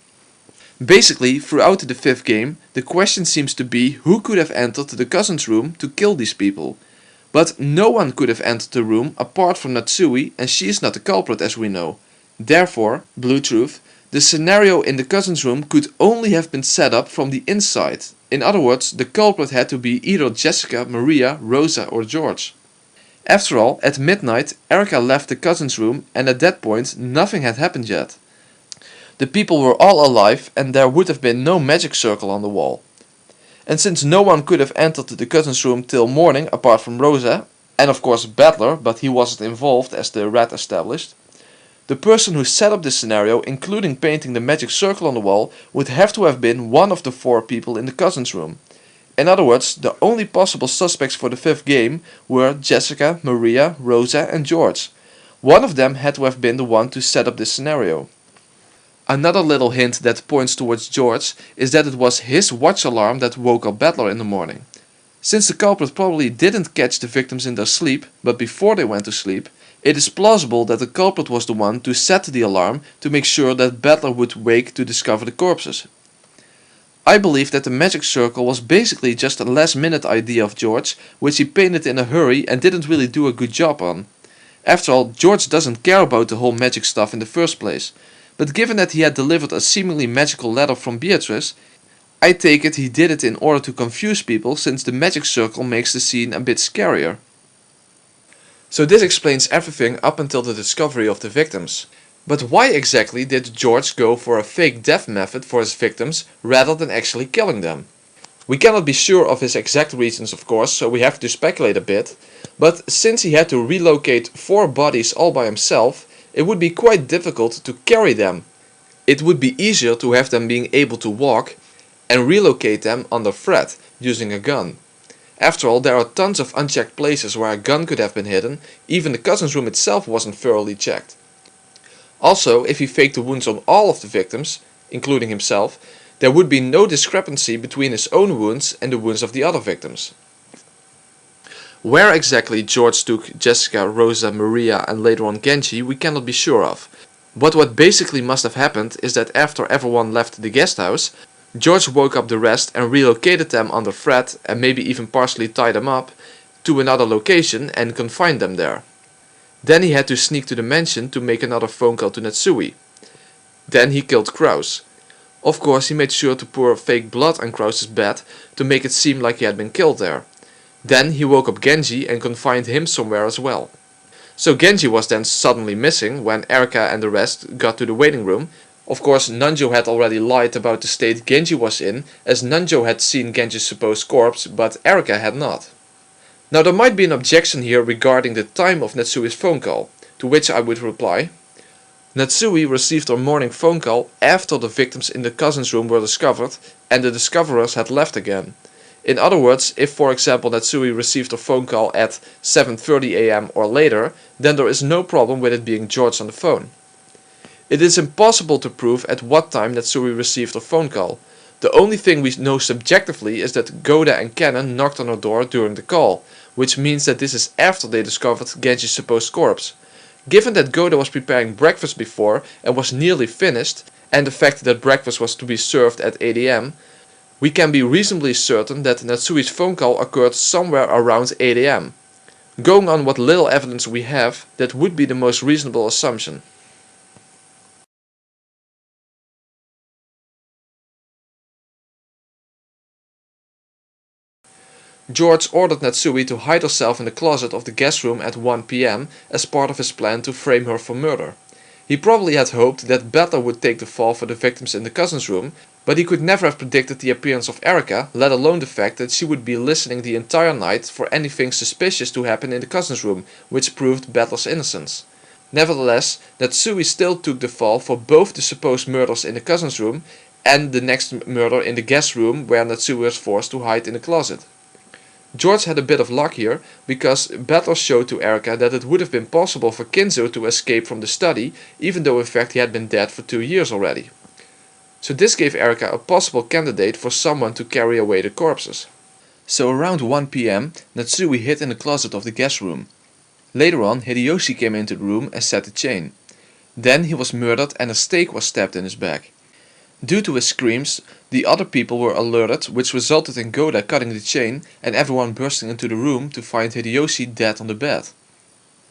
Basically, throughout the fifth game, the question seems to be who could have entered the cousin's room to kill these people. But no one could have entered the room apart from Natsui, and she is not the culprit as we know. Therefore, Blue Truth, the scenario in the cousin's room could only have been set up from the inside. In other words, the culprit had to be either Jessica, Maria, Rosa or George. After all, at midnight, Erica left the cousin's room and at that point nothing had happened yet. The people were all alive and there would have been no magic circle on the wall. And since no one could have entered the cousin's room till morning apart from Rosa, and of course Battler, but he wasn't involved as the red established, the person who set up this scenario, including painting the magic circle on the wall, would have to have been one of the 4 people in the cousin's room. In other words, the only possible suspects for the fifth game were Jessica, Maria, Rosa and George. One of them had to have been the one to set up this scenario. Another little hint that points towards George is that it was his watch alarm that woke up Battler in the morning. Since the culprit probably didn't catch the victims in their sleep, but before they went to sleep, It is plausible that the culprit was the one to set the alarm to make sure that Battler would wake to discover the corpses. I believe that the magic circle was basically just a last-minute idea of George, which he painted in a hurry and didn't really do a good job on. After all, George doesn't care about the whole magic stuff in the first place, but given that he had delivered a seemingly magical letter from Beatrice, I take it he did it in order to confuse people, since the magic circle makes the scene a bit scarier. So this explains everything up until the discovery of the victims. But why exactly did George go for a fake death method for his victims rather than actually killing them? We cannot be sure of his exact reasons, of course, so we have to speculate a bit, but since he had to relocate 4 bodies all by himself, it would be quite difficult to carry them. It would be easier to have them being able to walk and relocate them under threat using a gun. After all, there are tons of unchecked places where a gun could have been hidden, even the cousin's room itself wasn't thoroughly checked. Also, if he faked the wounds on all of the victims, including himself, there would be no discrepancy between his own wounds and the wounds of the other victims. Where exactly George took Jessica, Rosa, Maria and later on Genji we cannot be sure of. But what basically must have happened is that after everyone left the guest house, George woke up the rest and relocated them under threat and maybe even partially tied them up to another location and confined them there. Then he had to sneak to the mansion to make another phone call to Natsui. Then he killed Kraus. Of course, he made sure to pour fake blood on Kraus's bed to make it seem like he had been killed there. Then he woke up Genji and confined him somewhere as well. So Genji was then suddenly missing when Erika and the rest got to the waiting room. Of course, Nanjo had already lied about the state Genji was in, as Nanjo had seen Genji's supposed corpse, but Erika had not. Now there might be an objection here regarding the time of Natsui's phone call, to which I would reply: Natsui received her morning phone call after the victims in the cousin's room were discovered and the discoverers had left again. In other words, if for example Natsui received her phone call at 7:30 am or later, then there is no problem with it being George on the phone. It is impossible to prove at what time Natsui received her phone call. The only thing we know subjectively is that Goda and Cannon knocked on her door during the call, which means that this is after they discovered Genji's supposed corpse. Given that Goda was preparing breakfast before and was nearly finished, and the fact that breakfast was to be served at 8 am, we can be reasonably certain that Natsui's phone call occurred somewhere around 8 am. Going on what little evidence we have, that would be the most reasonable assumption. George ordered Natsui to hide herself in the closet of the guest room at 1 PM as part of his plan to frame her for murder. He probably had hoped that Battler would take the fall for the victims in the cousin's room, but he could never have predicted the appearance of Erika, let alone the fact that she would be listening the entire night for anything suspicious to happen in the cousin's room, which proved Battler's innocence. Nevertheless, Natsui still took the fall for both the supposed murders in the cousin's room and the next murder in the guest room where Natsui was forced to hide in the closet. George had a bit of luck here, because Battler showed to Erika that it would have been possible for Kinzo to escape from the study, even though in fact he had been dead for 2 years already. So this gave Erika a possible candidate for someone to carry away the corpses. So around 1 PM, Natsui hid in the closet of the guest room. Later on, Hideyoshi came into the room and set the chain. Then he was murdered and a stake was stabbed in his back. Due to his screams, the other people were alerted, which resulted in Goda cutting the chain and everyone bursting into the room to find Hideyoshi dead on the bed.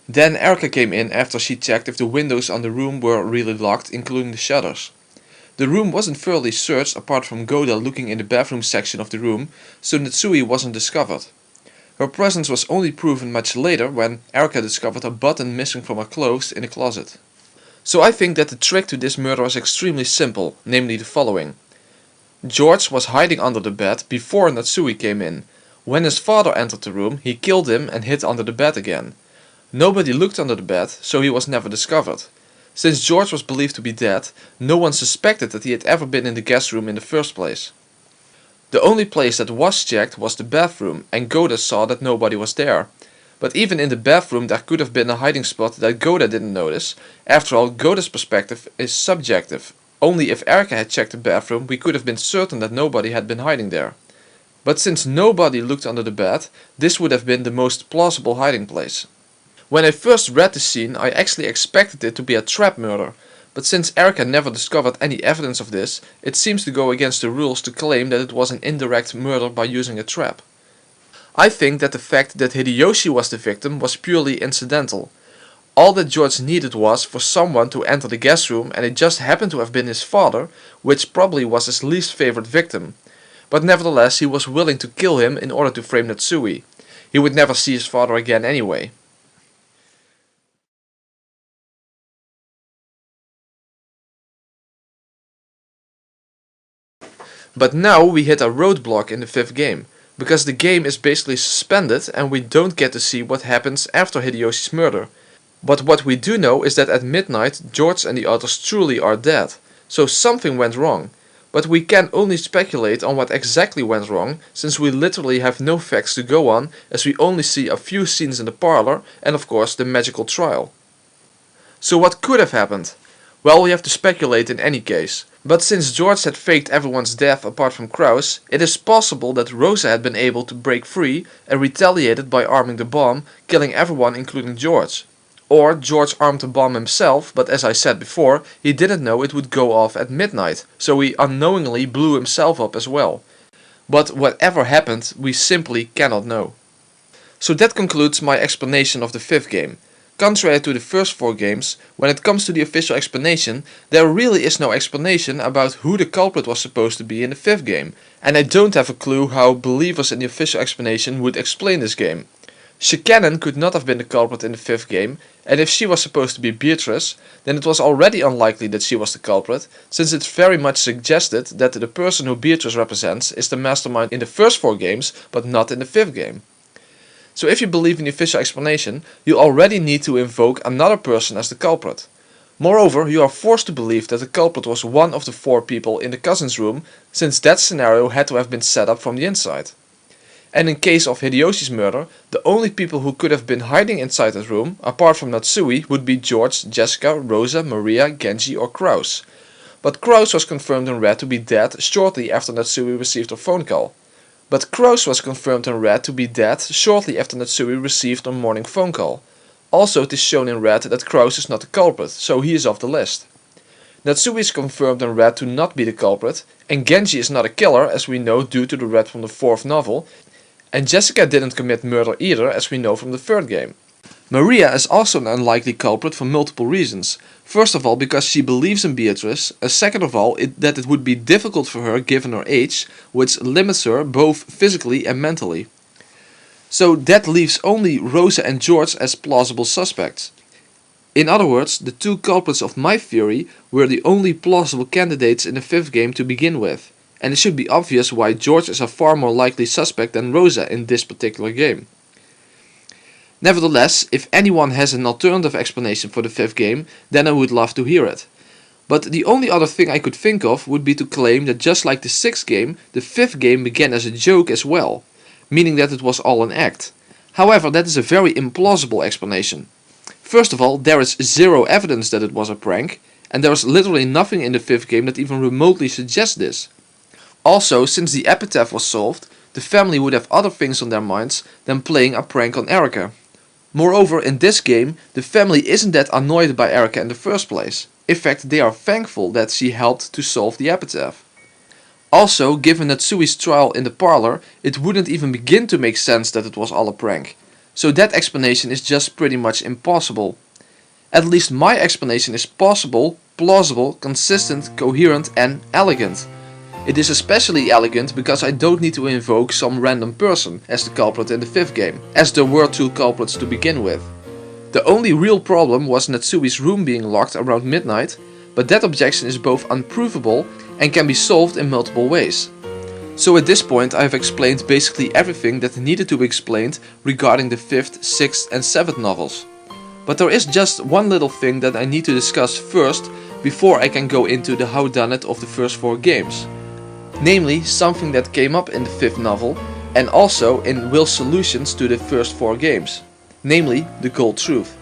Then Erika came in after she checked if the windows on the room were really locked, including the shutters. The room wasn't thoroughly searched apart from Goda looking in the bathroom section of the room, so Natsui wasn't discovered. Her presence was only proven much later when Erika discovered a button missing from her clothes in the closet. So I think that the trick to this murder is extremely simple, namely the following. George was hiding under the bed before Natsui came in. When his father entered the room, he killed him and hid under the bed again. Nobody looked under the bed, so he was never discovered. Since George was believed to be dead, no one suspected that he had ever been in the guest room in the first place. The only place that was checked was the bathroom, and Goda saw that nobody was there. But even in the bathroom there could have been a hiding spot that Goda didn't notice. After all, Goda's perspective is subjective. Only if Erika had checked the bathroom we could have been certain that nobody had been hiding there. But since nobody looked under the bed, this would have been the most plausible hiding place. When I first read the scene, I actually expected it to be a trap murder, but since Erica never discovered any evidence of this, it seems to go against the rules to claim that it was an indirect murder by using a trap. I think that the fact that Hideyoshi was the victim was purely incidental. All that George needed was for someone to enter the guest room, and it just happened to have been his father, which probably was his least favorite victim. But nevertheless, he was willing to kill him in order to frame Natsui. He would never see his father again anyway. But now we hit a roadblock in the 5th game, because the game is basically suspended and we don't get to see what happens after Hideyoshi's murder. But what we do know is that at midnight George and the others truly are dead, so something went wrong. But we can only speculate on what exactly went wrong, since we literally have no facts to go on, as we only see a few scenes in the parlor and of course the magical trial. So what could have happened? Well, we have to speculate in any case. But since George had faked everyone's death apart from Kraus, it is possible that Rosa had been able to break free and retaliated by arming the bomb, killing everyone including George. Or George armed the bomb himself, but as I said before, he didn't know it would go off at midnight, so he unknowingly blew himself up as well. But whatever happened, we simply cannot know. So that concludes my explanation of the 5th game. Contrary to the first 4 games, when it comes to the official explanation, there really is no explanation about who the culprit was supposed to be in the 5th game, and I don't have a clue how believers in the official explanation would explain this game. Shikanen could not have been the culprit in the 5th game, and if she was supposed to be Beatrice, then it was already unlikely that she was the culprit, since it's very much suggested that the person who Beatrice represents is the mastermind in the first 4 games, but not in the 5th game. So if you believe in the official explanation, you already need to invoke another person as the culprit. Moreover, you are forced to believe that the culprit was one of the 4 people in the cousin's room, since that scenario had to have been set up from the inside. And in case of Hideyoshi's murder, the only people who could have been hiding inside that room, apart from Natsui, would be George, Jessica, Rosa, Maria, Genji or Kraus. But Kraus was confirmed in red to be dead shortly after Natsui received her phone call. But Kraus was confirmed in red to be dead shortly after Natsui received a morning phone call. Also, it is shown in red that Kraus is not the culprit, so he is off the list. Natsui is confirmed in red to not be the culprit, and Genji is not a killer, as we know due to the red from the 4th novel, and Jessica didn't commit murder either, as we know from the 3rd game. Maria is also an unlikely culprit for multiple reasons. First of all, because she believes in Beatrice, and second of all, that it would be difficult for her given her age, which limits her both physically and mentally. So that leaves only Rosa and George as plausible suspects. In other words, the 2 culprits of my theory were the only plausible candidates in the 5th game to begin with, and it should be obvious why George is a far more likely suspect than Rosa in this particular game. Nevertheless, if anyone has an alternative explanation for the 5th game, then I would love to hear it. But the only other thing I could think of would be to claim that just like the 6th game, the 5th game began as a joke as well, meaning that it was all an act. However, that is a very implausible explanation. First of all, there is zero evidence that it was a prank, and there is literally nothing in the 5th game that even remotely suggests this. Also, since the epitaph was solved, the family would have other things on their minds than playing a prank on Erica. Moreover, in this game, the family isn't that annoyed by Erica in the first place. In fact, they are thankful that she helped to solve the epitaph. Also, given Natsui's trial in the parlor, it wouldn't even begin to make sense that it was all a prank. So that explanation is just pretty much impossible. At least my explanation is possible, plausible, consistent, coherent and elegant. It is especially elegant because I don't need to invoke some random person as the culprit in the 5th game, as there were 2 culprits to begin with. The only real problem was Natsui's room being locked around midnight, but that objection is both unprovable and can be solved in multiple ways. So at this point I have explained basically everything that needed to be explained regarding the 5th, 6th and 7th novels. But there is just one little thing that I need to discuss first before I can go into the whodunit of the first 4 games. Namely, something that came up in the 5th novel and also in Will's solutions to the first 4 games. Namely, the cold truth.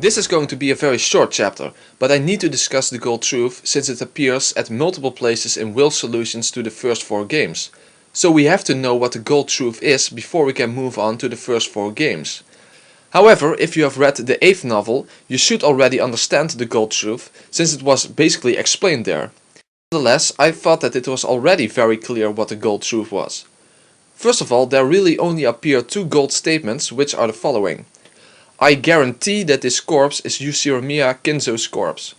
This is going to be a very short chapter, but I need to discuss the gold truth since it appears at multiple places in Will's solutions to the first 4 games. So we have to know what the gold truth is before we can move on to the first 4 games. However, if you have read the 8th novel, you should already understand the gold truth since it was basically explained there. Nevertheless, I thought that it was already very clear what the gold truth was. First of all, there really only appear 2 gold statements, which are the following. I guarantee that this corpse is Yushiramiya Kinzo's corpse.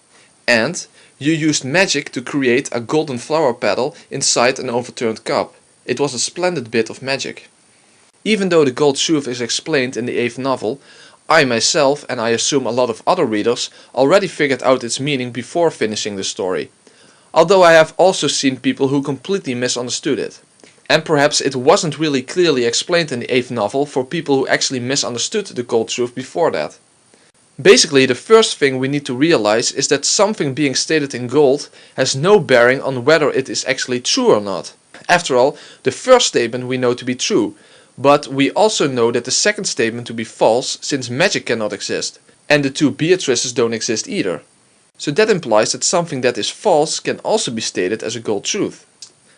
And you used magic to create a golden flower petal inside an overturned cup. It was a splendid bit of magic. Even though the gold truth is explained in the 8th novel, I myself, and I assume a lot of other readers, already figured out its meaning before finishing the story. Although I have also seen people who completely misunderstood it. And perhaps it wasn't really clearly explained in the 8th novel for people who actually misunderstood the gold truth before that. Basically, the first thing we need to realize is that something being stated in gold has no bearing on whether it is actually true or not. After all, the first statement we know to be true, but we also know that the second statement to be false since magic cannot exist, and the 2 Beatrices don't exist either. So that implies that something that is false can also be stated as a gold truth.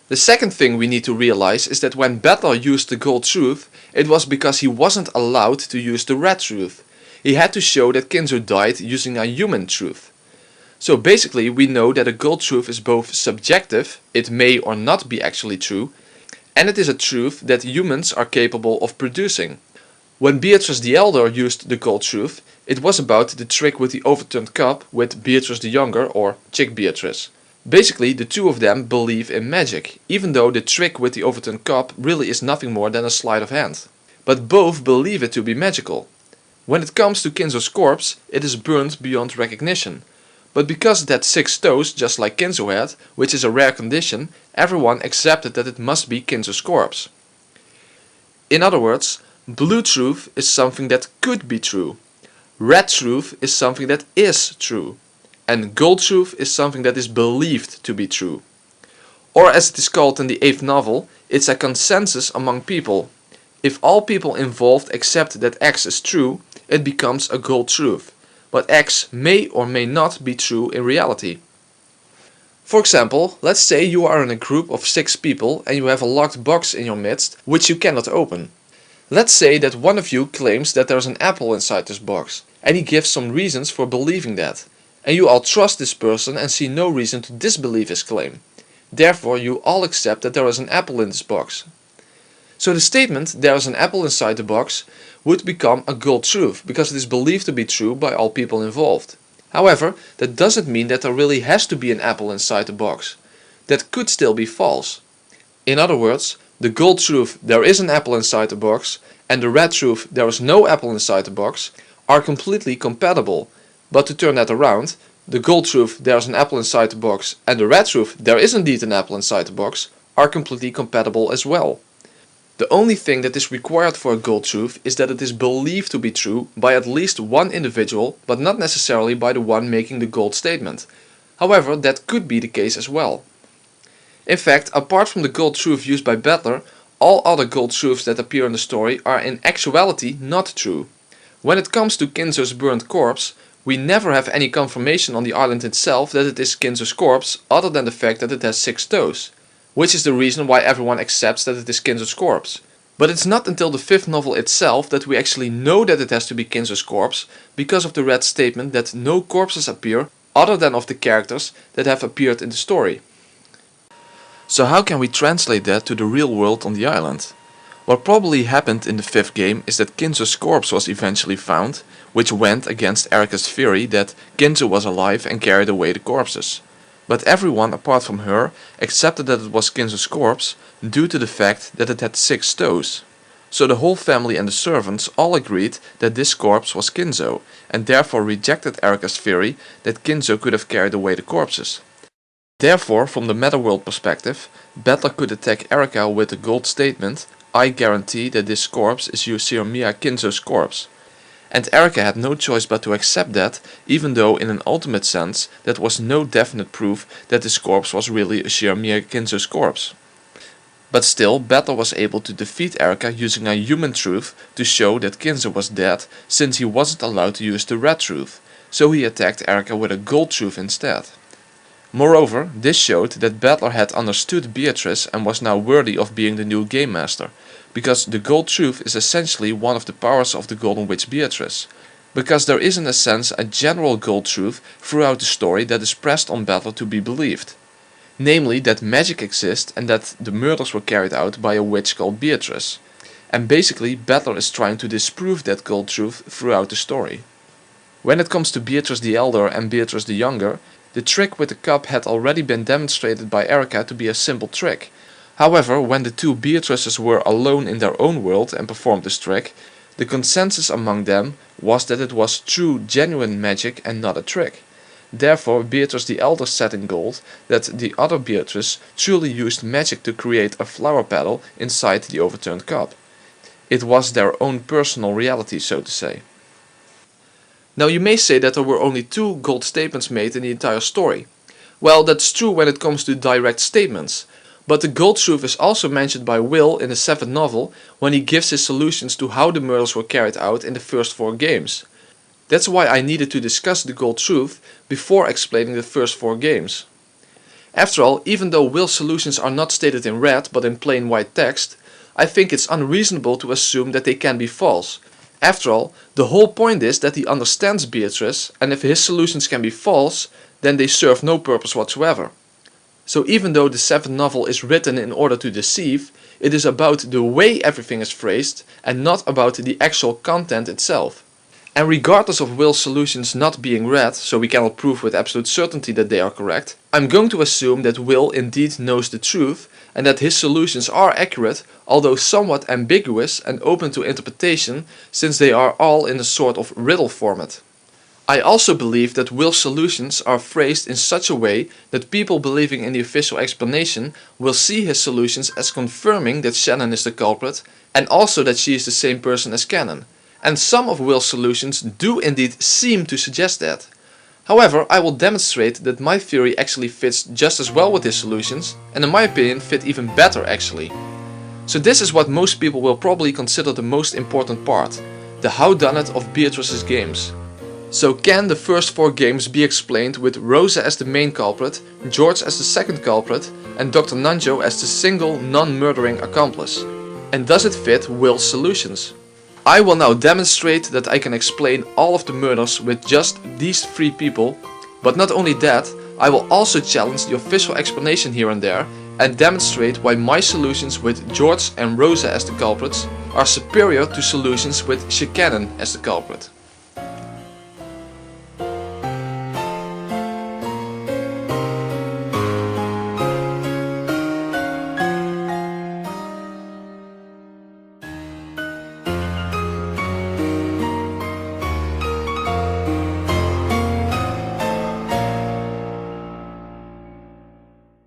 The second thing we need to realize is that when Battler used the gold truth, it was because he wasn't allowed to use the red truth. He had to show that Kinzo died using a human truth. So basically we know that a gold truth is both subjective, it may or not be actually true, and it is a truth that humans are capable of producing. When Beatrice the Elder used the gold truth, it was about the trick with the overturned cup with Beatrice the Younger, or Chick Beatrice. Basically, the 2 of them believe in magic, even though the trick with the overturned cup really is nothing more than a sleight of hand. But both believe it to be magical. When it comes to Kinzo's corpse, it is burnt beyond recognition. But because it had 6 toes, just like Kinzo had, which is a rare condition, everyone accepted that it must be Kinzo's corpse. In other words, blue truth is something that could be true. Red truth is something that is true. And gold truth is something that is believed to be true. Or as it is called in the 8th novel, it's a consensus among people. If all people involved accept that X is true, it becomes a gold truth. But X may or may not be true in reality. For example, let's say you are in a group of 6 people and you have a locked box in your midst which you cannot open. Let's say that one of you claims that there's an apple inside this box, and he gives some reasons for believing that. And you all trust this person and see no reason to disbelieve his claim. Therefore, you all accept that there is an apple in this box. So the statement, there is an apple inside the box, would become a gold truth, because it is believed to be true by all people involved. However, that doesn't mean that there really has to be an apple inside the box. That could still be false. In other words, the gold truth, there is an apple inside the box, and the red truth, there is no apple inside the box, are completely compatible. But to turn that around, the gold truth, there is an apple inside the box, and the red truth, there is indeed an apple inside the box, are completely compatible as well. The only thing that is required for a gold truth is that it is believed to be true by at least one individual, but not necessarily by the one making the gold statement. However, that could be the case as well. In fact, apart from the gold truth used by Battler, all other gold truths that appear in the story are in actuality not true. When it comes to Kinzo's burnt corpse, we never have any confirmation on the island itself that it is Kinzo's corpse other than the fact that it has 6 toes, which is the reason why everyone accepts that it is Kinzo's corpse. But it's not until the 5th novel itself that we actually know that it has to be Kinzo's corpse because of the red statement that no corpses appear other than of the characters that have appeared in the story. So how can we translate that to the real world on the island? What probably happened in the 5th game is that Kinzo's corpse was eventually found, which went against Erika's theory that Kinzo was alive and carried away the corpses. But everyone apart from her accepted that it was Kinzo's corpse due to the fact that it had 6 toes. So the whole family and the servants all agreed that this corpse was Kinzo, and therefore rejected Erika's theory that Kinzo could have carried away the corpses. Therefore, from the meta-world perspective, Battler could attack Erika with the gold statement, I guarantee that this corpse is Yushiramiya Kinzo's corpse. And Erika had no choice but to accept that, even though in an ultimate sense that was no definite proof that this corpse was really Yushiramiya Kinzo's corpse. But still, Battler was able to defeat Erica using a human truth to show that Kinzer was dead, since he wasn't allowed to use the red truth, so he attacked Erica with a gold truth instead. Moreover, this showed that Battler had understood Beatrice and was now worthy of being the new Game Master, because the gold truth is essentially one of the powers of the Golden Witch Beatrice, because there is in a sense a general gold truth throughout the story that is pressed on Battler to be believed. Namely that magic exists and that the murders were carried out by a witch called Beatrice. And basically Battler is trying to disprove that gold truth throughout the story. When it comes to Beatrice the Elder and Beatrice the Younger, the trick with the cup had already been demonstrated by Erica to be a simple trick. However, when the two Beatrices were alone in their own world and performed this trick, the consensus among them was that it was true genuine magic and not a trick. Therefore, Beatrice the Elder said in gold that the other Beatrice truly used magic to create a flower petal inside the overturned cup. It was their own personal reality, so to say. Now you may say that there were only 2 gold statements made in the entire story. Well, that's true when it comes to direct statements, but the gold truth is also mentioned by Will in the 7th novel when he gives his solutions to how the murders were carried out in the first 4 games. That's why I needed to discuss the gold truth before explaining the first 4 games. After all, even though Will's solutions are not stated in red but in plain white text, I think it's unreasonable to assume that they can be false. After all, the whole point is that he understands Beatrice, and if his solutions can be false, then they serve no purpose whatsoever. So even though the 7th novel is written in order to deceive, it is about the way everything is phrased and not about the actual content itself. And regardless of Will's solutions not being read, so we cannot prove with absolute certainty that they are correct, I'm going to assume that Will indeed knows the truth and that his solutions are accurate, although somewhat ambiguous and open to interpretation, since they are all in a sort of riddle format. I also believe that Will's solutions are phrased in such a way that people believing in the official explanation will see his solutions as confirming that Shannon is the culprit and also that she is the same person as Cannon. And some of Will's solutions do indeed seem to suggest that. However, I will demonstrate that my theory actually fits just as well with his solutions, and in my opinion fit even better actually. So this is what most people will probably consider the most important part, the howdunit of Beatrice's games. So can the first 4 games be explained with Rosa as the main culprit, George as the second culprit, and Dr. Nanjo as the single non-murdering accomplice? And does it fit Will's solutions? I will now demonstrate that I can explain all of the murders with just these 3 people, but not only that, I will also challenge the official explanation here and there and demonstrate why my solutions with George and Rosa as the culprits are superior to solutions with Shannon as the culprit.